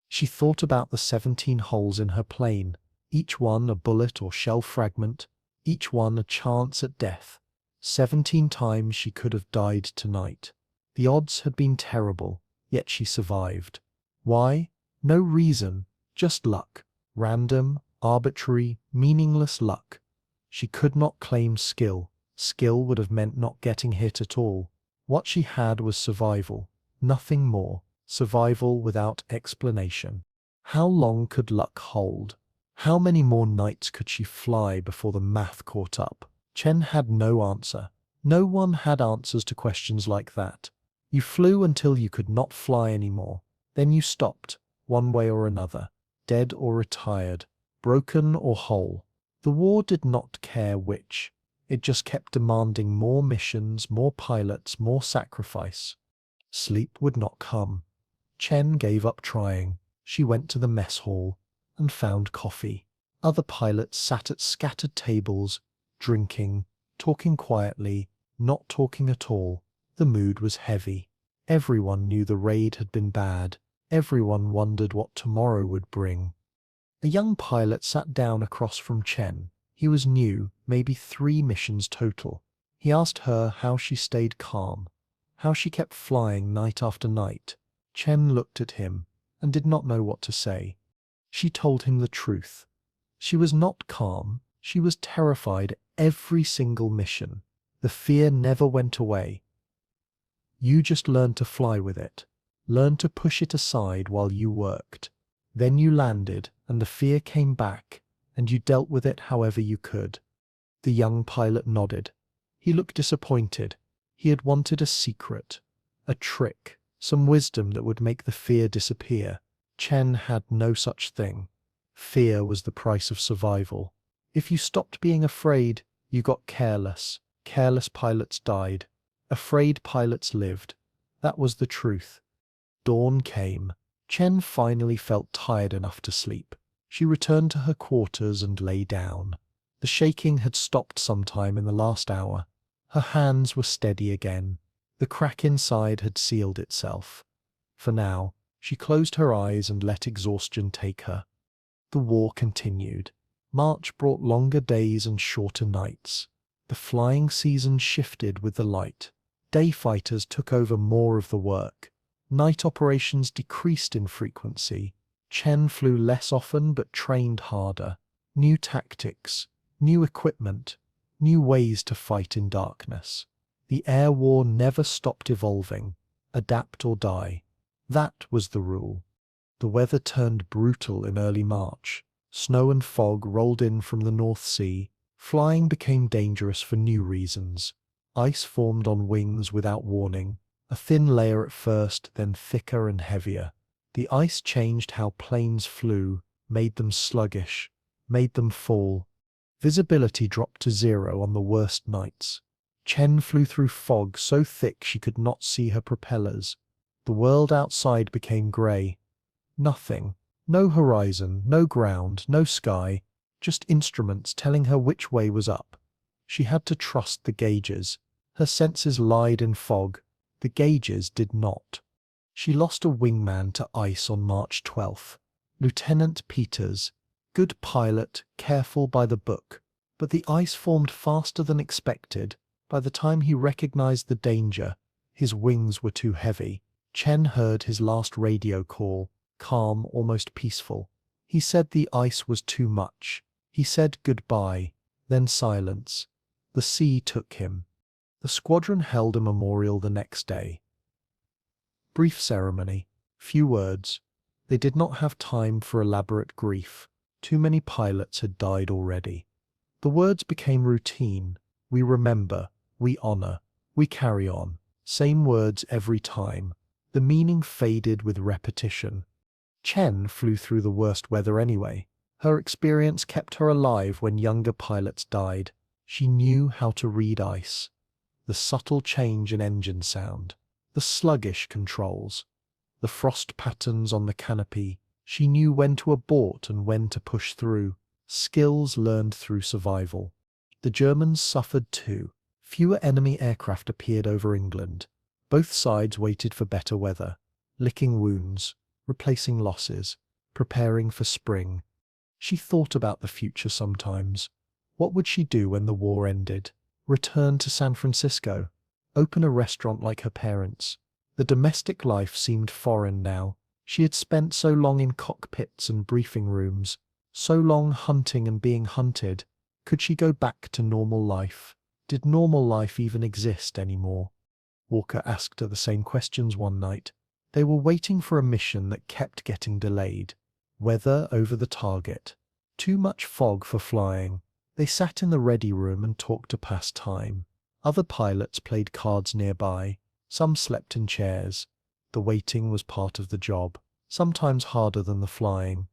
She thought about the 17 holes in her plane, each one a bullet or shell fragment, each one a chance at death. 17 times she could have died tonight. The odds had been terrible, yet she survived. Why? No reason, just luck. Random, arbitrary, meaningless luck. She could not claim skill. Skill would have meant not getting hit at all. What she had was survival, nothing more. Survival without explanation. How long could luck hold? How many more nights could she fly before the math caught up? Chen had no answer. No one had answers to questions like that. You flew until you could not fly anymore. Then you stopped, one way or another, dead or retired, broken or whole. The war did not care which. It just kept demanding more missions, more pilots, more sacrifice. Sleep would not come. Chen gave up trying. She went to the mess hall and found coffee. Other pilots sat at scattered tables, drinking, talking quietly, not talking at all. The mood was heavy. Everyone knew the raid had been bad. Everyone wondered what tomorrow would bring. A young pilot sat down across from Chen. He was new, maybe 3 missions total. He asked her how she stayed calm, how she kept flying night after night. Chen looked at him and did not know what to say. She told him the truth. She was not calm. She was terrified every single mission. The fear never went away. You just learned to fly with it. Learned to push it aside while you worked. Then you landed, and the fear came back, and you dealt with it however you could. The young pilot nodded. He looked disappointed. He had wanted a secret, a trick, some wisdom that would make the fear disappear. Chen had no such thing. Fear was the price of survival. If you stopped being afraid, you got careless. Careless pilots died. Afraid pilots lived. That was the truth. Dawn came. Chen finally felt tired enough to sleep. She returned to her quarters and lay down. The shaking had stopped sometime in the last hour. Her hands were steady again. The crack inside had sealed itself. For now, she closed her eyes and let exhaustion take her. The war continued. March brought longer days and shorter nights. The flying season shifted with the light. Day fighters took over more of the work. Night operations decreased in frequency. Chen flew less often but trained harder. New tactics, new equipment, new ways to fight in darkness. The air war never stopped evolving. Adapt or die. That was the rule. The weather turned brutal in early March. Snow and fog rolled in from the North Sea. Flying became dangerous for new reasons. Ice formed on wings without warning. A thin layer at first, then thicker and heavier. The ice changed how planes flew, made them sluggish, made them fall. Visibility dropped to 0 on the worst nights. Chen flew through fog so thick she could not see her propellers. The world outside became grey. Nothing. No horizon, no ground, no sky, just instruments telling her which way was up. She had to trust the gauges. Her senses lied in fog. The gauges did not. She lost a wingman to ice on March 12th. Lieutenant Peters. Good pilot, careful by the book. But the ice formed faster than expected. By the time he recognized the danger, his wings were too heavy. Chen heard his last radio call, calm, almost peaceful. He said the ice was too much. He said goodbye, then silence. The sea took him. The squadron held a memorial the next day. Brief ceremony, few words. They did not have time for elaborate grief. Too many pilots had died already. The words became routine. We remember, we honor, we carry on. Same words every time. The meaning faded with repetition. Chen flew through the worst weather anyway. Her experience kept her alive when younger pilots died. She knew how to read ice. The subtle change in engine sound. The sluggish controls. The frost patterns on the canopy. She knew when to abort and when to push through. Skills learned through survival. The Germans suffered too. Fewer enemy aircraft appeared over England. Both sides waited for better weather, licking wounds, replacing losses, preparing for spring. She thought about the future sometimes. What would she do when the war ended? Return to San Francisco? Open a restaurant like her parents? The domestic life seemed foreign now. She had spent so long in cockpits and briefing rooms, so long hunting and being hunted. Could she go back to normal life? Did normal life even exist anymore? Walker asked her the same questions one night. They were waiting for a mission that kept getting delayed. Weather over the target. Too much fog for flying. They sat in the ready room and talked to pass time. Other pilots played cards nearby. Some slept in chairs. The waiting was part of the job, sometimes harder than the flying.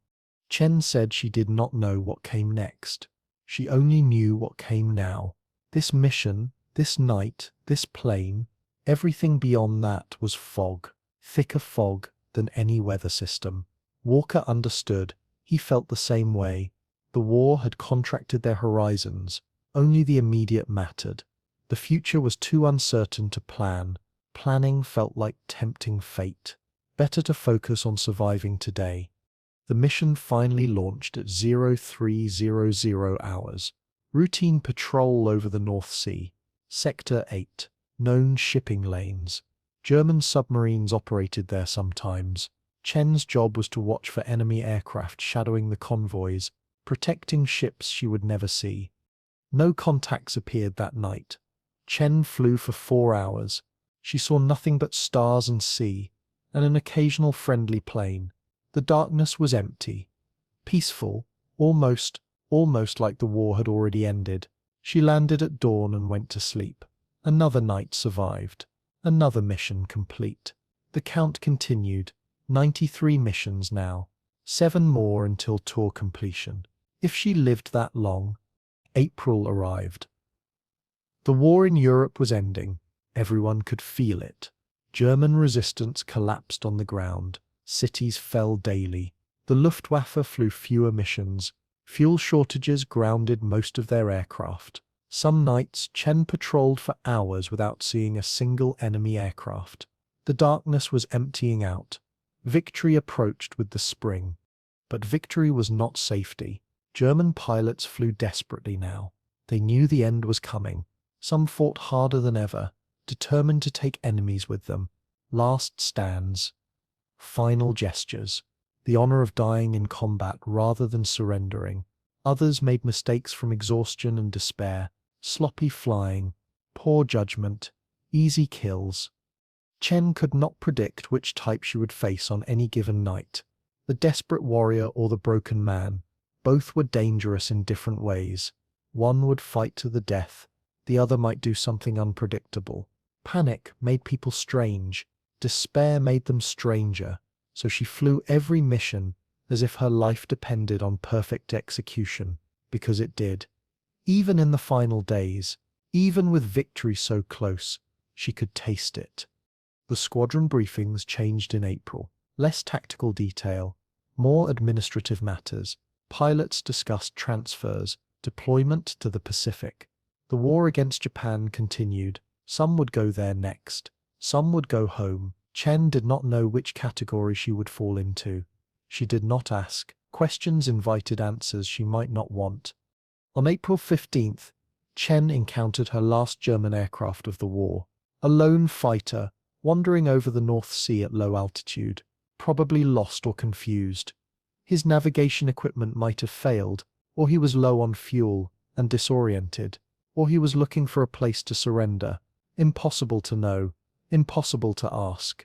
Chen said she did not know what came next. She only knew what came now. This mission, this night, this plane, everything beyond that was fog. Thicker fog than any weather system. Walker understood. He felt the same way. The war had contracted their horizons. Only the immediate mattered. The future was too uncertain to plan. Planning felt like tempting fate. Better to focus on surviving today. The mission finally launched at 0300 hours. Routine patrol over the North Sea. Sector 8. Known shipping lanes. German submarines operated there sometimes. Chen's job was to watch for enemy aircraft shadowing the convoys, protecting ships she would never see. No contacts appeared that night. Chen flew for 4 hours. She saw nothing but stars and sea, and an occasional friendly plane. The darkness was empty. Peaceful, almost like the war had already ended. She landed at dawn and went to sleep. Another night survived. Another mission complete. The count continued. 93 missions now. 7 more until tour completion. If she lived that long. April arrived. The war in Europe was ending. Everyone could feel it. German resistance collapsed on the ground. Cities fell daily. The Luftwaffe flew fewer missions. Fuel shortages grounded most of their aircraft. Some nights, Chen patrolled for hours without seeing a single enemy aircraft. The darkness was emptying out. Victory approached with the spring. But victory was not safety. German pilots flew desperately now. They knew the end was coming. Some fought harder than ever, determined to take enemies with them. Last stands. Final gestures. The honor of dying in combat rather than surrendering. Others made mistakes from exhaustion and despair. Sloppy flying. Poor judgment. Easy kills. Chen could not predict which type she would face on any given night. The desperate warrior or the broken man. Both were dangerous in different ways. One would fight to the death. The other might do something unpredictable. Panic made people strange. Despair made them stranger. So she flew every mission as if her life depended on perfect execution, because it did. Even in the final days, even with victory so close, she could taste it. The squadron briefings changed in April. Less tactical detail, more administrative matters. Pilots discussed transfers, deployment to the Pacific. The war against Japan continued. Some would go there next. Some would go home. Chen did not know which category she would fall into. She did not ask. Questions invited answers she might not want. On April 15th, Chen encountered her last German aircraft of the war, a lone fighter wandering over the North Sea at low altitude, probably lost or confused. His navigation equipment might have failed, or he was low on fuel and disoriented, or he was looking for a place to surrender. Impossible to know, impossible to ask.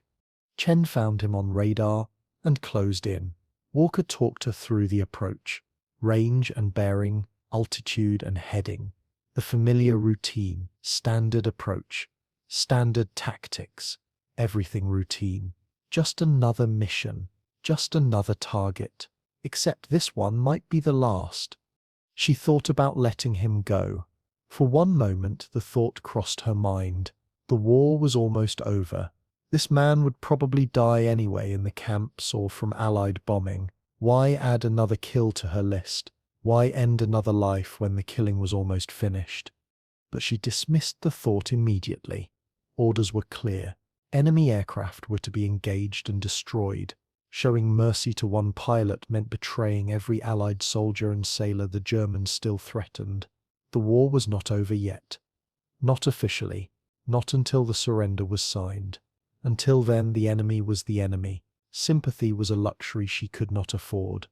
Chen found him on radar and closed in. Walker talked her through the approach, range and bearing, altitude and heading, the familiar routine, standard approach, standard tactics, everything routine. Just another mission, just another target, except this one might be the last. She thought about letting him go. For one moment the thought crossed her mind. The war was almost over. This man would probably die anyway in the camps or from Allied bombing. Why add another kill to her list? Why end another life when the killing was almost finished? But she dismissed the thought immediately. Orders were clear. Enemy aircraft were to be engaged and destroyed. Showing mercy to one pilot meant betraying every Allied soldier and sailor the Germans still threatened. The war was not over yet. Not officially. Not until the surrender was signed. Until then, the enemy was the enemy. Sympathy was a luxury she could not afford.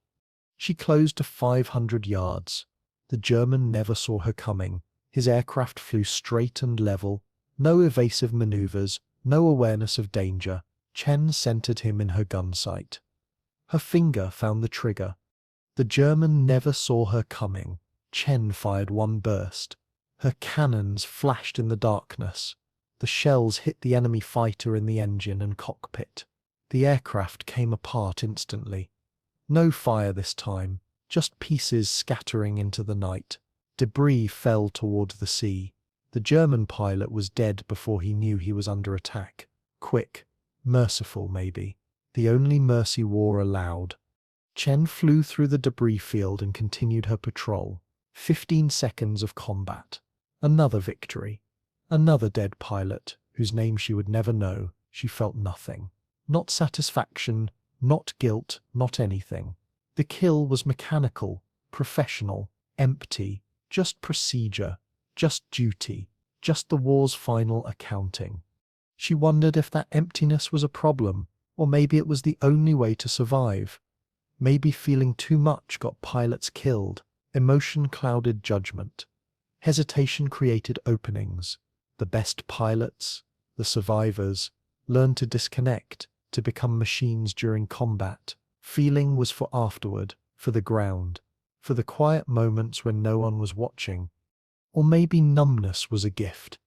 She closed to 500 yards. The German never saw her coming. His aircraft flew straight and level. No evasive maneuvers, no awareness of danger. Chen centered him in her gun sight. Her finger found the trigger. The German never saw her coming. Chen fired one burst. Her cannons flashed in the darkness. The shells hit the enemy fighter in the engine and cockpit. The aircraft came apart instantly. No fire this time, just pieces scattering into the night. Debris fell toward the sea. The German pilot was dead before he knew he was under attack. Quick, merciful maybe. The only mercy war allowed. Chen flew through the debris field and continued her patrol. 15 seconds of combat. Another victory. Another dead pilot, whose name she would never know. She felt nothing. Not satisfaction, not guilt, not anything. The kill was mechanical, professional, empty, just procedure, just duty, just the war's final accounting. She wondered if that emptiness was a problem, or maybe it was the only way to survive. Maybe feeling too much got pilots killed. Emotion clouded judgment. Hesitation created openings. The best pilots, the survivors, learned to disconnect, to become machines during combat. Feeling was for afterward, for the ground, for the quiet moments when no one was watching. Or maybe numbness was a gift.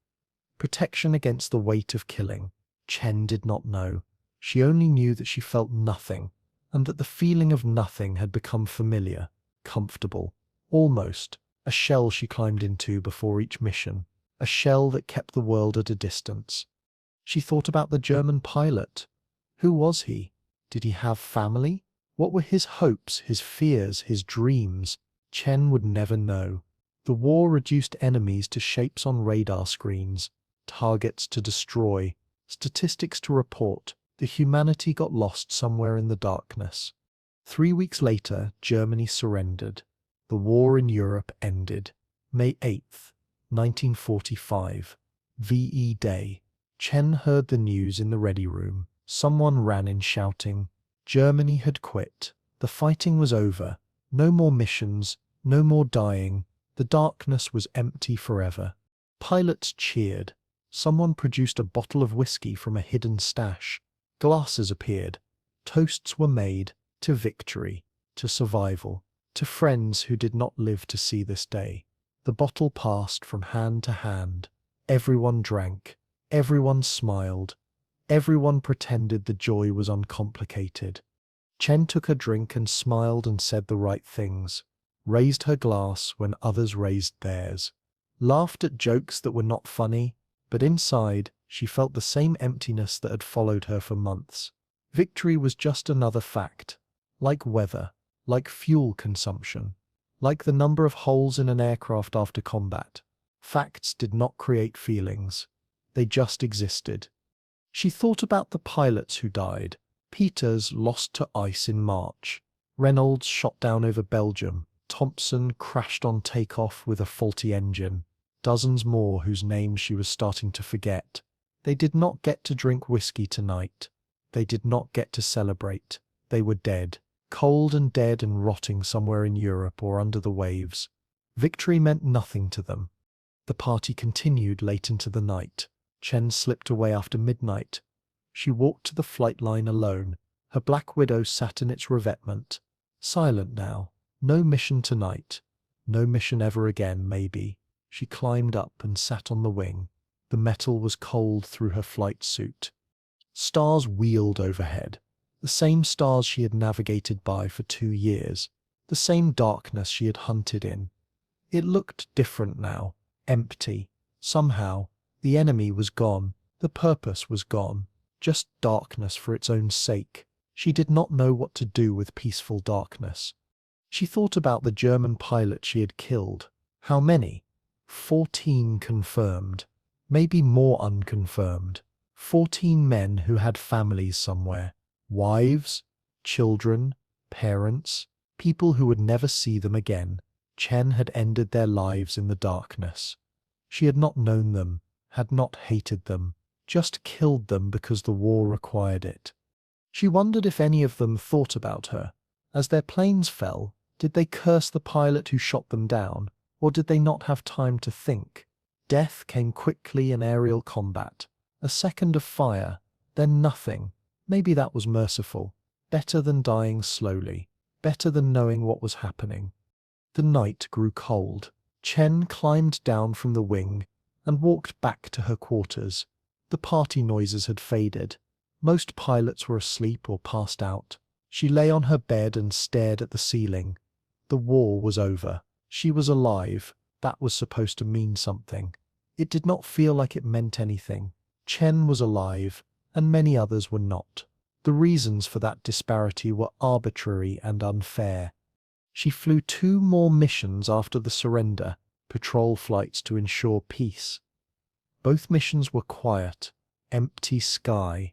Protection against the weight of killing. Chen did not know. She only knew that she felt nothing, and that the feeling of nothing had become familiar, comfortable, almost, a shell she climbed into before each mission, a shell that kept the world at a distance. She thought about the German pilot. Who was he? Did he have family? What were his hopes, his fears, his dreams? Chen would never know. The war reduced enemies to shapes on radar screens, targets to destroy, statistics to report. The humanity got lost somewhere in the darkness. 3 weeks later, Germany surrendered. The war in Europe ended. May 8th, 1945. VE Day. Chen heard the news in the ready room. Someone ran in shouting. Germany had quit. The fighting was over. No more missions, no more dying. The darkness was empty forever. Pilots cheered. Someone produced a bottle of whiskey from a hidden stash. Glasses appeared. Toasts were made to victory, to survival, to friends who did not live to see this day. The bottle passed from hand to hand. Everyone drank. Everyone smiled. Everyone pretended the joy was uncomplicated. Chen took a drink and smiled and said the right things. Raised her glass when others raised theirs. Laughed at jokes that were not funny, but inside, she felt the same emptiness that had followed her for months. Victory was just another fact. Like weather, like fuel consumption, like the number of holes in an aircraft after combat. Facts did not create feelings. They just existed. She thought about the pilots who died. Peters lost to ice in March. Reynolds shot down over Belgium. Thompson crashed on takeoff with a faulty engine. Dozens more whose names she was starting to forget. They did not get to drink whiskey tonight. They did not get to celebrate. They were dead. Cold and dead and rotting somewhere in Europe or under the waves. Victory meant nothing to them. The party continued late into the night. Chen slipped away after midnight. She walked to the flight line alone. Her Black Widow sat in its revetment. Silent now. No mission tonight. No mission ever again, maybe. She climbed up and sat on the wing. The metal was cold through her flight suit. Stars wheeled overhead. The same stars she had navigated by for 2 years. The same darkness she had hunted in. It looked different now. Empty. Somehow, the enemy was gone. The purpose was gone. Just darkness for its own sake. She did not know what to do with peaceful darkness. She thought about the German pilot she had killed. How many? 14 confirmed. Maybe more unconfirmed. 14 men who had families somewhere. Wives, children, parents, people who would never see them again. Chen had ended their lives in the darkness. She had not known them, had not hated them, just killed them because the war required it. She wondered if any of them thought about her. As their planes fell, did they curse the pilot who shot them down, or did they not have time to think? Death came quickly in aerial combat. A second of fire, then nothing. Maybe that was merciful. Better than dying slowly. Better than knowing what was happening. The night grew cold. Chen climbed down from the wing and walked back to her quarters. The party noises had faded. Most pilots were asleep or passed out. She lay on her bed and stared at the ceiling. The war was over. She was alive. That was supposed to mean something. It did not feel like it meant anything. Chen was alive, and many others were not. The reasons for that disparity were arbitrary and unfair. She flew 2 more missions after the surrender, patrol flights to ensure peace. Both missions were quiet. Empty sky.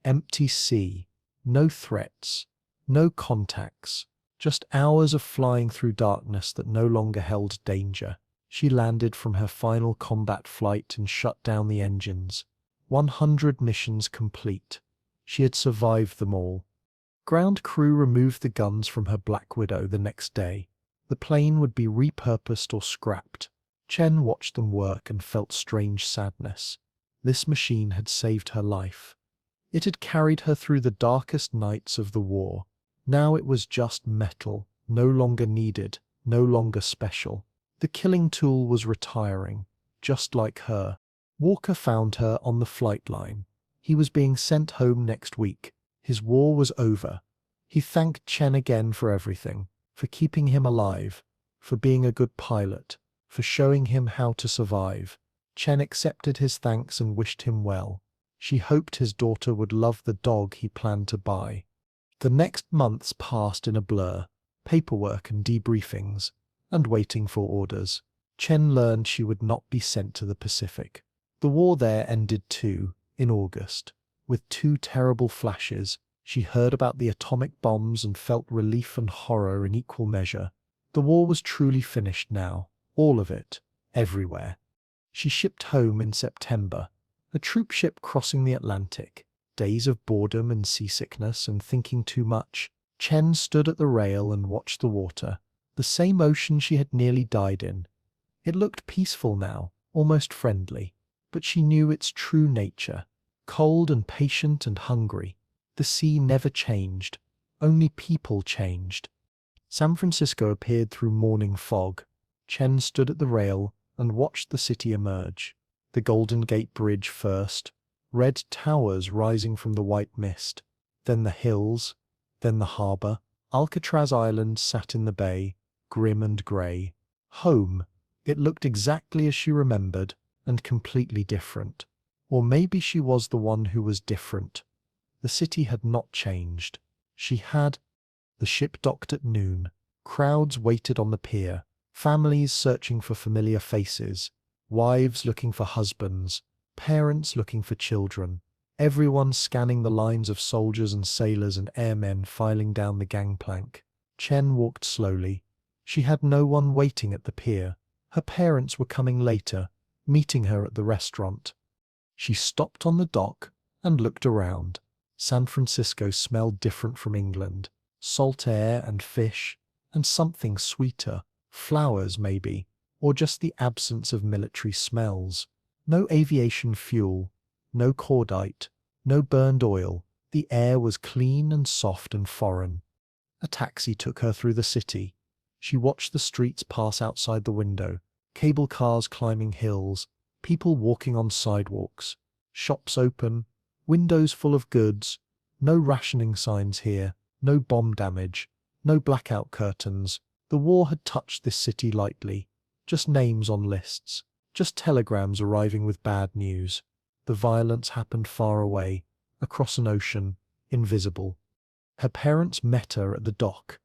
Empty sea. No threats. No contacts. Just hours of flying through darkness that no longer held danger. She landed from her final combat flight and shut down the engines. 100 missions complete. She had survived them all. Ground crew removed the guns from her Black Widow the next day. The plane would be repurposed or scrapped. Chen watched them work and felt strange sadness. This machine had saved her life. It had carried her through the darkest nights of the war. Now it was just metal, no longer needed, no longer special. The killing tool was retiring, just like her. Walker found her on the flight line. He was being sent home next week. His war was over. He thanked Chen again for everything, for keeping him alive, for being a good pilot, for showing him how to survive. Chen accepted his thanks and wished him well. She hoped his daughter would love the dog he planned to buy. The next months passed in a blur, paperwork and debriefings, and waiting for orders. Chen learned she would not be sent to the Pacific. The war there ended too, in August. With 2 terrible flashes, she heard about the atomic bombs and felt relief and horror in equal measure. The war was truly finished now, all of it, everywhere. She shipped home in September, a troop ship crossing the Atlantic. Days of boredom and seasickness and thinking too much. Chen stood at the rail and watched the water, the same ocean she had nearly died in. It looked peaceful now, almost friendly, but she knew its true nature, cold and patient and hungry. The sea never changed, only people changed. San Francisco appeared through morning fog. Chen stood at the rail and watched the city emerge. The Golden Gate Bridge first, red towers rising from the white mist, then the hills, then the harbor. Alcatraz Island sat in the bay, grim and grey. Home. It looked exactly as she remembered, and completely different. Or maybe she was the one who was different. The city had not changed. She had. The ship docked at noon. Crowds waited on the pier. Families searching for familiar faces. Wives looking for husbands. Parents looking for children. Everyone scanning the lines of soldiers and sailors and airmen filing down the gangplank. Chen walked slowly. She had no one waiting at the pier. Her parents were coming later, meeting her at the restaurant. She stopped on the dock and looked around. San Francisco smelled different from England. Salt air and fish, and something sweeter. Flowers, maybe, or just the absence of military smells. No aviation fuel, no cordite, no burned oil. The air was clean and soft and foreign. A taxi took her through the city. She watched the streets pass outside the window, cable cars climbing hills, people walking on sidewalks, shops open, windows full of goods. No rationing signs here, no bomb damage, no blackout curtains. The war had touched this city lightly, just names on lists, just telegrams arriving with bad news. The violence happened far away, across an ocean, invisible. Her parents met her at the dock.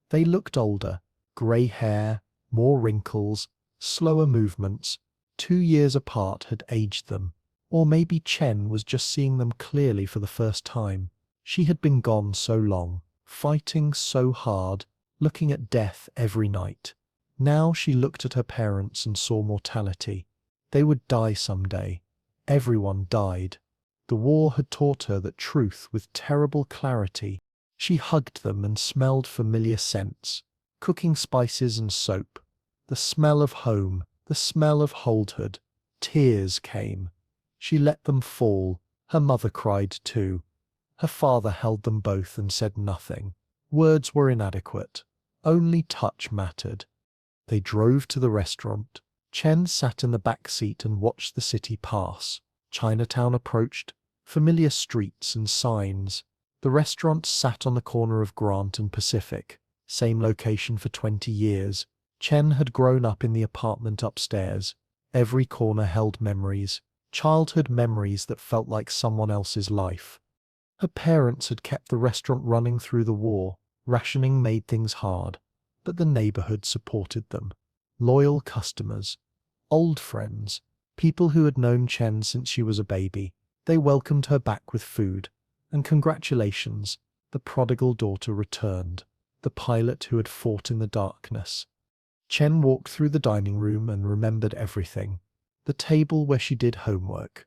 They looked older, grey hair, more wrinkles, slower movements. 2 years apart had aged them. Or maybe Chen was just seeing them clearly for the first time. She had been gone so long, fighting so hard, looking at death every night. Now she looked at her parents and saw mortality. They would die someday. Everyone died. The war had taught her that truth with terrible clarity. She hugged them and smelled familiar scents, cooking spices and soap. The smell of home, the smell of holdhood. Tears came. She let them fall. Her mother cried too. Her father held them both and said nothing. Words were inadequate. Only touch mattered. They drove to the restaurant. Chen sat in the back seat and watched the city pass. Chinatown approached, familiar streets and signs. The restaurant sat on the corner of Grant and Pacific, same location for 20 years. Chen had grown up in the apartment upstairs. Every corner held memories, childhood memories that felt like someone else's life. Her parents had kept the restaurant running through the war. Rationing made things hard, but the neighborhood supported them. Loyal customers, old friends, people who had known Chen since she was a baby. They welcomed her back with food. And congratulations, the prodigal daughter returned, the pilot who had fought in the darkness. Chen walked through the dining room and remembered everything. The table where she did homework,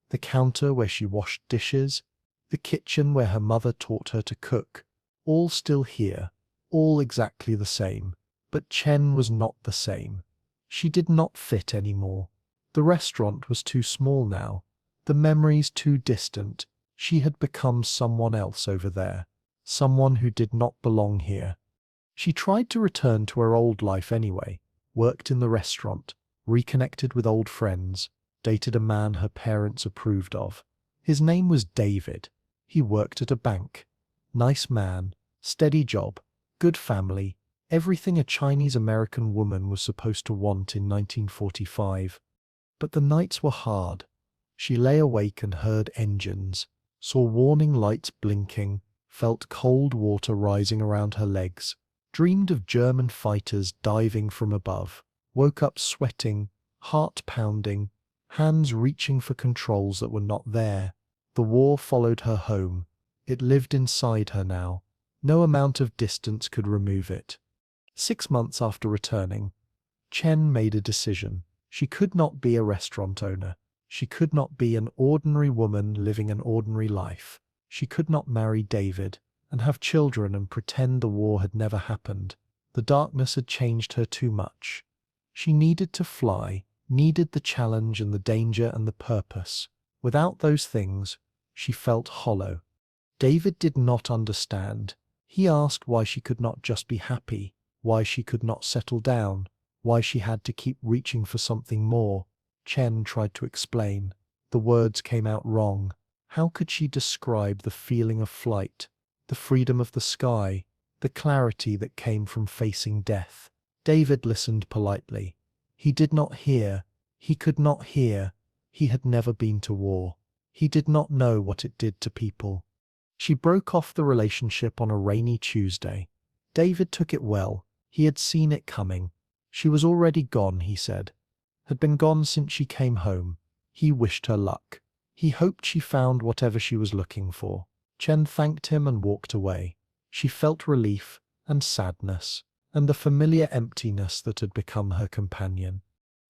the counter where she washed dishes, the kitchen where her mother taught her to cook. All still here, all exactly the same. But Chen was not the same. She did not fit anymore. The restaurant was too small now, the memories too distant. She had become someone else over there, someone who did not belong here. She tried to return to her old life anyway, worked in the restaurant, reconnected with old friends, dated a man her parents approved of. His name was David. He worked at a bank. Nice man, steady job, good family, everything a Chinese-American woman was supposed to want in 1945. But the nights were hard. She lay awake and heard engines, saw warning lights blinking, felt cold water rising around her legs, dreamed of German fighters diving from above, woke up sweating, heart pounding, hands reaching for controls that were not there. The war followed her home. It lived inside her now. No amount of distance could remove it. 6 months after returning, Chen made a decision. She could not be a restaurant owner. She could not be an ordinary woman living an ordinary life. She could not marry David and have children and pretend the war had never happened. The darkness had changed her too much. She needed to fly, needed the challenge and the danger and the purpose. Without those things, she felt hollow. David did not understand. He asked why she could not just be happy, why she could not settle down, why she had to keep reaching for something more. Chen tried to explain. The words came out wrong. How could she describe the feeling of flight, the freedom of the sky, the clarity that came from facing death? David listened politely. He did not hear. He could not hear. He had never been to war. He did not know what it did to people. She broke off the relationship on a rainy Tuesday. David took it well. He had seen it coming. She was already gone, he said. Had been gone since she came home. He wished her luck. He hoped she found whatever she was looking for. Chen thanked him and walked away. She felt relief, and sadness, and the familiar emptiness that had become her companion.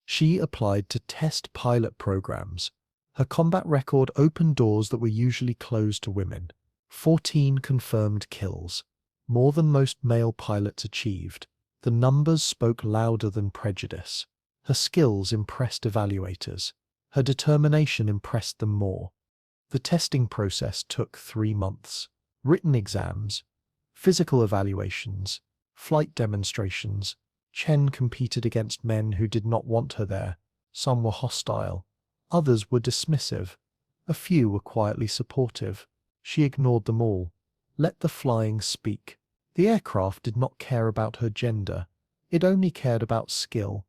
She applied to test pilot programs. Her combat record opened doors that were usually closed to women. 14 confirmed kills, more than most male pilots achieved. The numbers spoke louder than prejudice. Her skills impressed evaluators. Her determination impressed them more. The testing process took 3 months. Written exams, physical evaluations, flight demonstrations. Chen competed against men who did not want her there. Some were hostile. Others were dismissive. A few were quietly supportive. She ignored them all. Let the flying speak. The aircraft did not care about her gender. It only cared about skill.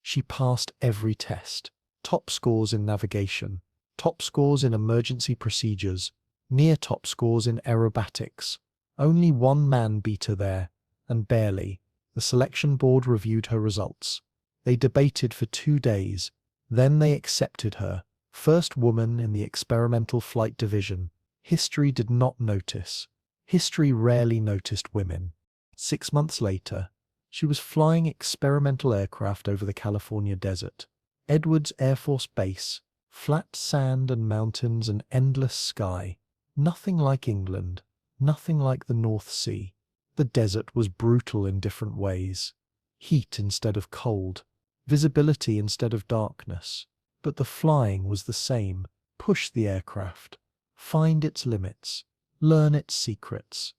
She passed every test. Top scores in navigation, top scores in emergency procedures, near top scores in aerobatics. Only one man beat her there, and barely. The selection board reviewed her results. They debated for 2 days. Then they accepted her. First woman in the experimental flight division. History did not notice. History rarely noticed women. 6 months later, she was flying experimental aircraft over the California desert. Edwards Air Force Base, flat sand and mountains and endless sky. Nothing like England, nothing like the North Sea. The desert was brutal in different ways. Heat instead of cold, visibility instead of darkness. But the flying was the same. Push the aircraft, find its limits, learn its secrets.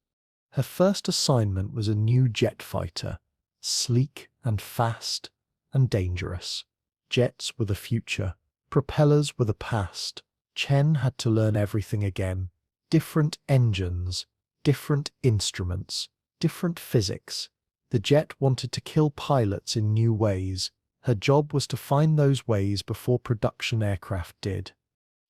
Her first assignment was a new jet fighter, sleek and fast and dangerous. Jets were the future. Propellers were the past. Chen had to learn everything again. Different engines, different instruments, different physics. The jet wanted to kill pilots in new ways. Her job was to find those ways before production aircraft did.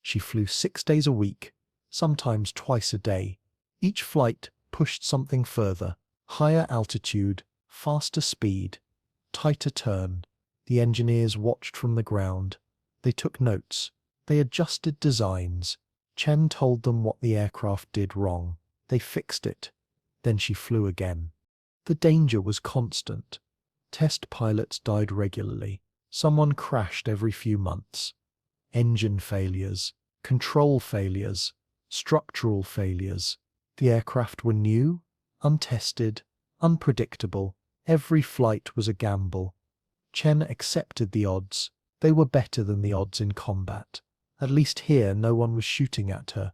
She flew 6 days a week, sometimes twice a day. Each flight pushed something further. Higher altitude, faster speed, tighter turn. The engineers watched from the ground. They took notes. They adjusted designs. Chen told them what the aircraft did wrong. They fixed it. Then she flew again. The danger was constant. Test pilots died regularly. Someone crashed every few months. Engine failures, control failures, structural failures. The aircraft were new, untested, unpredictable. Every flight was a gamble. Chen accepted the odds. They were better than the odds in combat. At least here no one was shooting at her.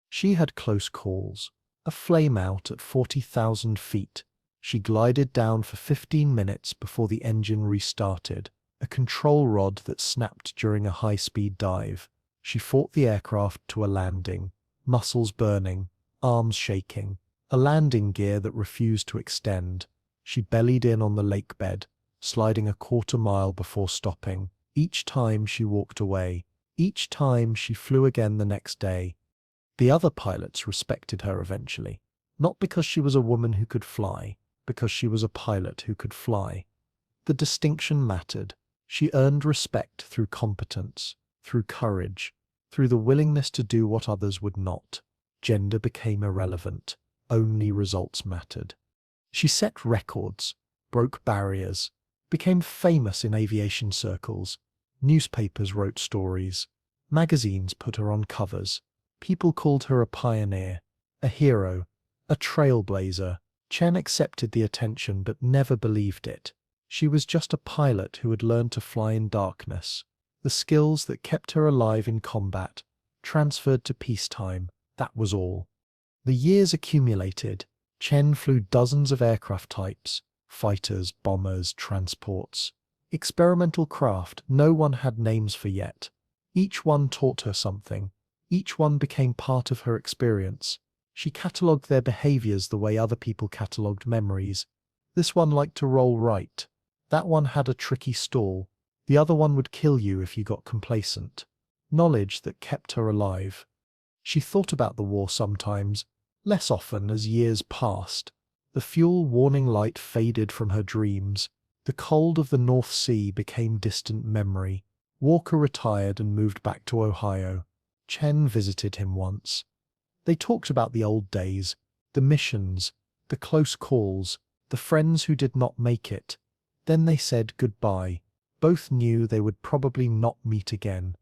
She had close calls. A flame out at 40,000 feet. She glided down for 15 minutes before the engine restarted. A control rod that snapped during a high-speed dive. She fought the aircraft to a landing. Muscles burning, arms shaking. A landing gear that refused to extend. She bellied in on the lake bed, sliding a quarter mile before stopping. Each time she walked away. Each time she flew again the next day. The other pilots respected her eventually. Not because she was a woman who could fly, because she was a pilot who could fly. The distinction mattered. She earned respect through competence, through courage, through the willingness to do what others would not. Gender became irrelevant. Only results mattered. She set records, broke barriers, became famous in aviation circles. Newspapers wrote stories. Magazines put her on covers. People called her a pioneer, a hero, a trailblazer. Chen accepted the attention but never believed it. She was just a pilot who had learned to fly in darkness. The skills that kept her alive in combat transferred to peacetime. That was all. The years accumulated. Chen flew dozens of aircraft types, fighters, bombers, transports. Experimental craft no one had names for yet. Each one taught her something. Each one became part of her experience. She catalogued their behaviors the way other people catalogued memories. This one liked to roll right. That one had a tricky stall. The other one would kill you if you got complacent. Knowledge that kept her alive. She thought about the war sometimes, less often as years passed. The fuel warning light faded from her dreams. The cold of the North Sea became distant memory. Walker retired and moved back to Ohio. Chen visited him once. They talked about the old days, the missions, the close calls. the friends who did not make it. Then they said goodbye. Both knew they would probably not meet again.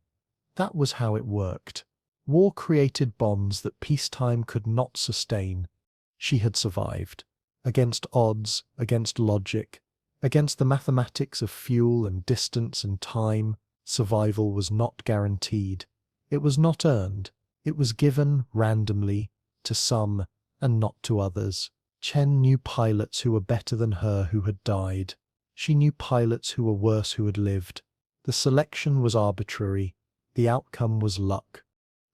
That was how it worked. War created bonds that peacetime could not sustain. She had survived. Against odds, against logic, against the mathematics of fuel and distance and time, survival was not guaranteed. It was not earned. It was given randomly to some and not to others. Chen knew pilots who were better than her who had died. She knew pilots who were worse who had lived. The selection was arbitrary. The outcome was luck.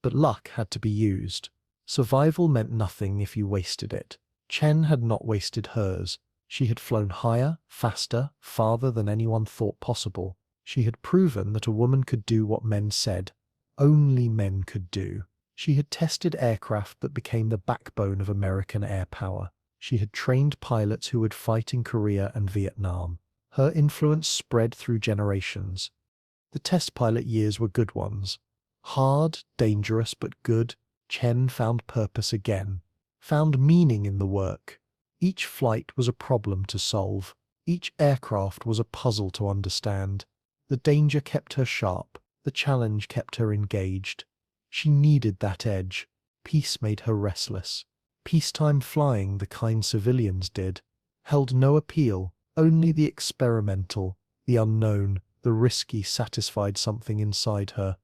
But luck had to be used. Survival meant nothing if you wasted it. Chen had not wasted hers. She had flown higher, faster, farther than anyone thought possible. She had proven that a woman could do what men said only men could do. She had tested aircraft that became the backbone of American air power. She had trained pilots who would fight in Korea and Vietnam. Her influence spread through generations. The test pilot years were good ones. Hard, dangerous, but good. Chen found purpose again. Found meaning in the work. Each flight was a problem to solve. Each aircraft was a puzzle to understand. The danger kept her sharp. The challenge kept her engaged. She needed that edge. Peace made her restless. Peacetime flying, the kind civilians did, held no appeal. Only the experimental, the unknown, the risky satisfied something inside her.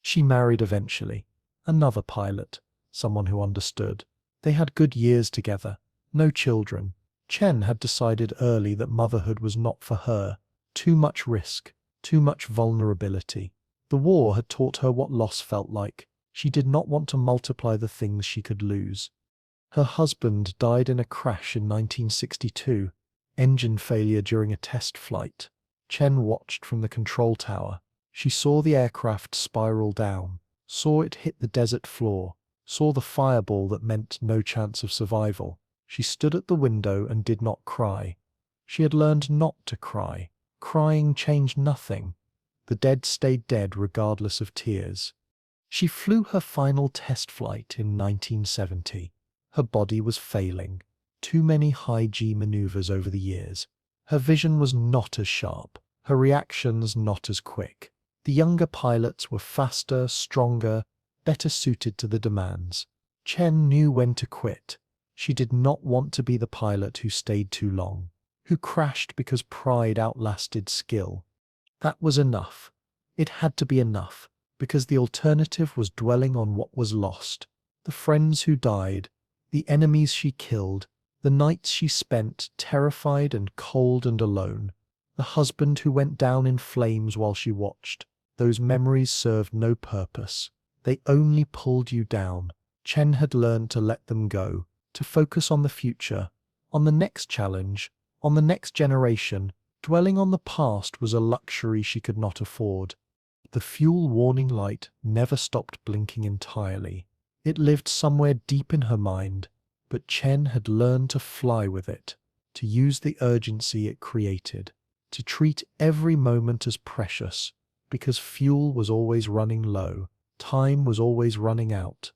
She married eventually. Another pilot. Someone who understood. They had good years together. No children. Chen had decided early that motherhood was not for her. Too much risk. Too much vulnerability. The war had taught her what loss felt like. She did not want to multiply the things she could lose. Her husband died in a crash in 1962. Engine failure during a test flight. Chen watched from the control tower. She saw the aircraft spiral down, saw it hit the desert floor, saw the fireball that meant no chance of survival. She stood at the window and did not cry. She had learned not to cry. Crying changed nothing. The dead stayed dead regardless of tears. She flew her final test flight in 1970. Her body was failing. Too many high-G maneuvers over the years. Her vision was not as sharp. Her reactions not as quick. The younger pilots were faster, stronger, better suited to the demands. Chen knew when to quit. She did not want to be the pilot who stayed too long, who crashed because pride outlasted skill. That was enough. It had to be enough, because the alternative was dwelling on what was lost. The friends who died, the enemies she killed, the nights she spent terrified and cold and alone, the husband who went down in flames while she watched. Those memories served no purpose. They only pulled you down. Chen had learned to let them go, to focus on the future, on the next challenge, on the next generation. Dwelling on the past was a luxury she could not afford. The fuel warning light never stopped blinking entirely. It lived somewhere deep in her mind, but Chen had learned to fly with it, to use the urgency it created, to treat every moment as precious, because fuel was always running low, time was always running out,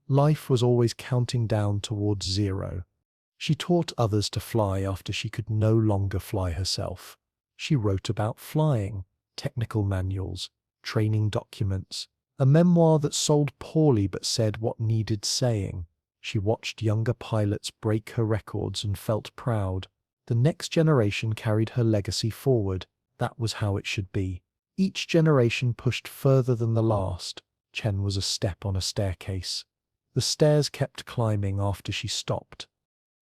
life was always counting down towards zero. She taught others to fly after she could no longer fly herself. She wrote about flying, technical manuals, training documents, a memoir that sold poorly but said what needed saying. She watched younger pilots break her records and felt proud. The next generation carried her legacy forward. That was how it should be. Each generation pushed further than the last. Chen was a step on a staircase. The stairs kept climbing after she stopped.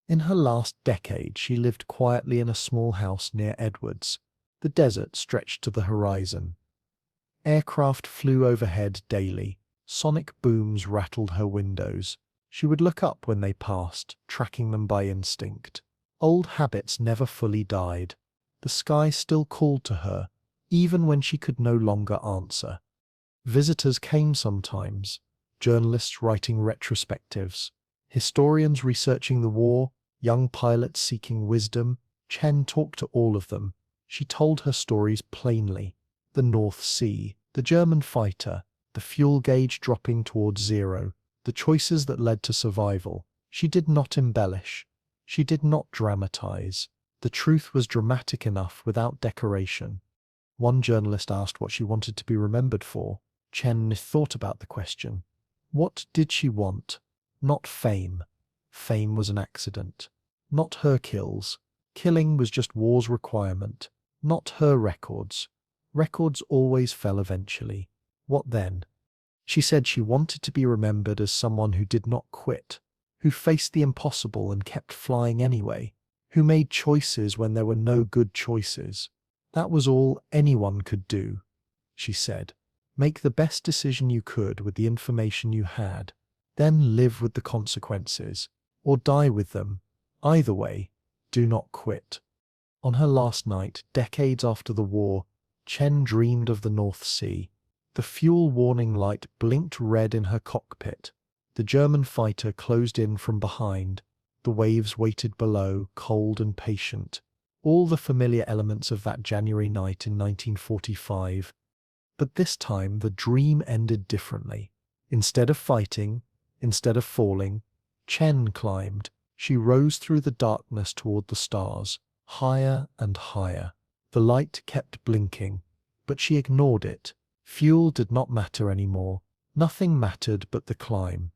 In her last decade, she lived quietly in a small house near Edwards. The desert stretched to the horizon. Aircraft flew overhead daily. Sonic booms rattled her windows. She would look up when they passed, tracking them by instinct. Old habits never fully died. The sky still called to her, even when she could no longer answer. Visitors came sometimes, journalists writing retrospectives, historians researching the war, young pilots seeking wisdom. Chen talked to all of them. She told her stories plainly. The North Sea, the German fighter, the fuel gauge dropping towards zero, the choices that led to survival. She did not embellish. She did not dramatize. The truth was dramatic enough without decoration. One journalist asked what she wanted to be remembered for. Chen thought about the question. What did she want? Not fame. Fame was an accident. Not her kills. Killing was just war's requirement. Not her records. Records always fell eventually. What then? She said she wanted to be remembered as someone who did not quit, who faced the impossible and kept flying anyway, who made choices when there were no good choices. That was all anyone could do, she said. Make the best decision you could with the information you had, then live with the consequences, or die with them. Either way, do not quit. On her last night, decades after the war, Chen dreamed of the North Sea. The fuel warning light blinked red in her cockpit. The German fighter closed in from behind. The waves waited below, cold and patient. All the familiar elements of that January night in 1945. But this time the dream ended differently. Instead of fighting, instead of falling, Chen climbed. She rose through the darkness toward the stars, higher and higher. The light kept blinking, but she ignored it. Fuel did not matter anymore. Nothing mattered but the climb.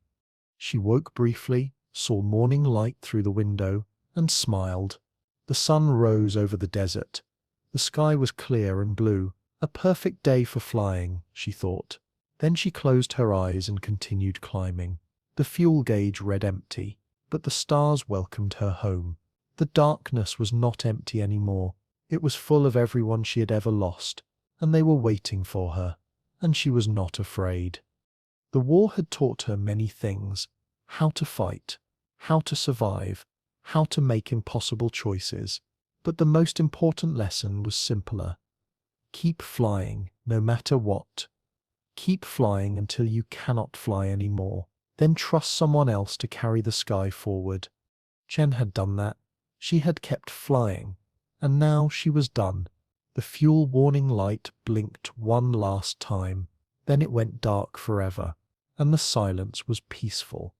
She woke briefly, saw morning light through the window, and smiled. The sun rose over the desert. The sky was clear and blue. A perfect day for flying, she thought. Then she closed her eyes and continued climbing. The fuel gauge read empty, but the stars welcomed her home. The darkness was not empty anymore. It was full of everyone she had ever lost, and they were waiting for her, and she was not afraid. The war had taught her many things: how to fight, how to survive, how to make impossible choices. But the most important lesson was simpler. Keep flying, no matter what. Keep flying until you cannot fly anymore. Then trust someone else to carry the sky forward. Chen had done that. She had kept flying, and now she was done. The fuel warning light blinked one last time. Then it went dark forever, and the silence was peaceful.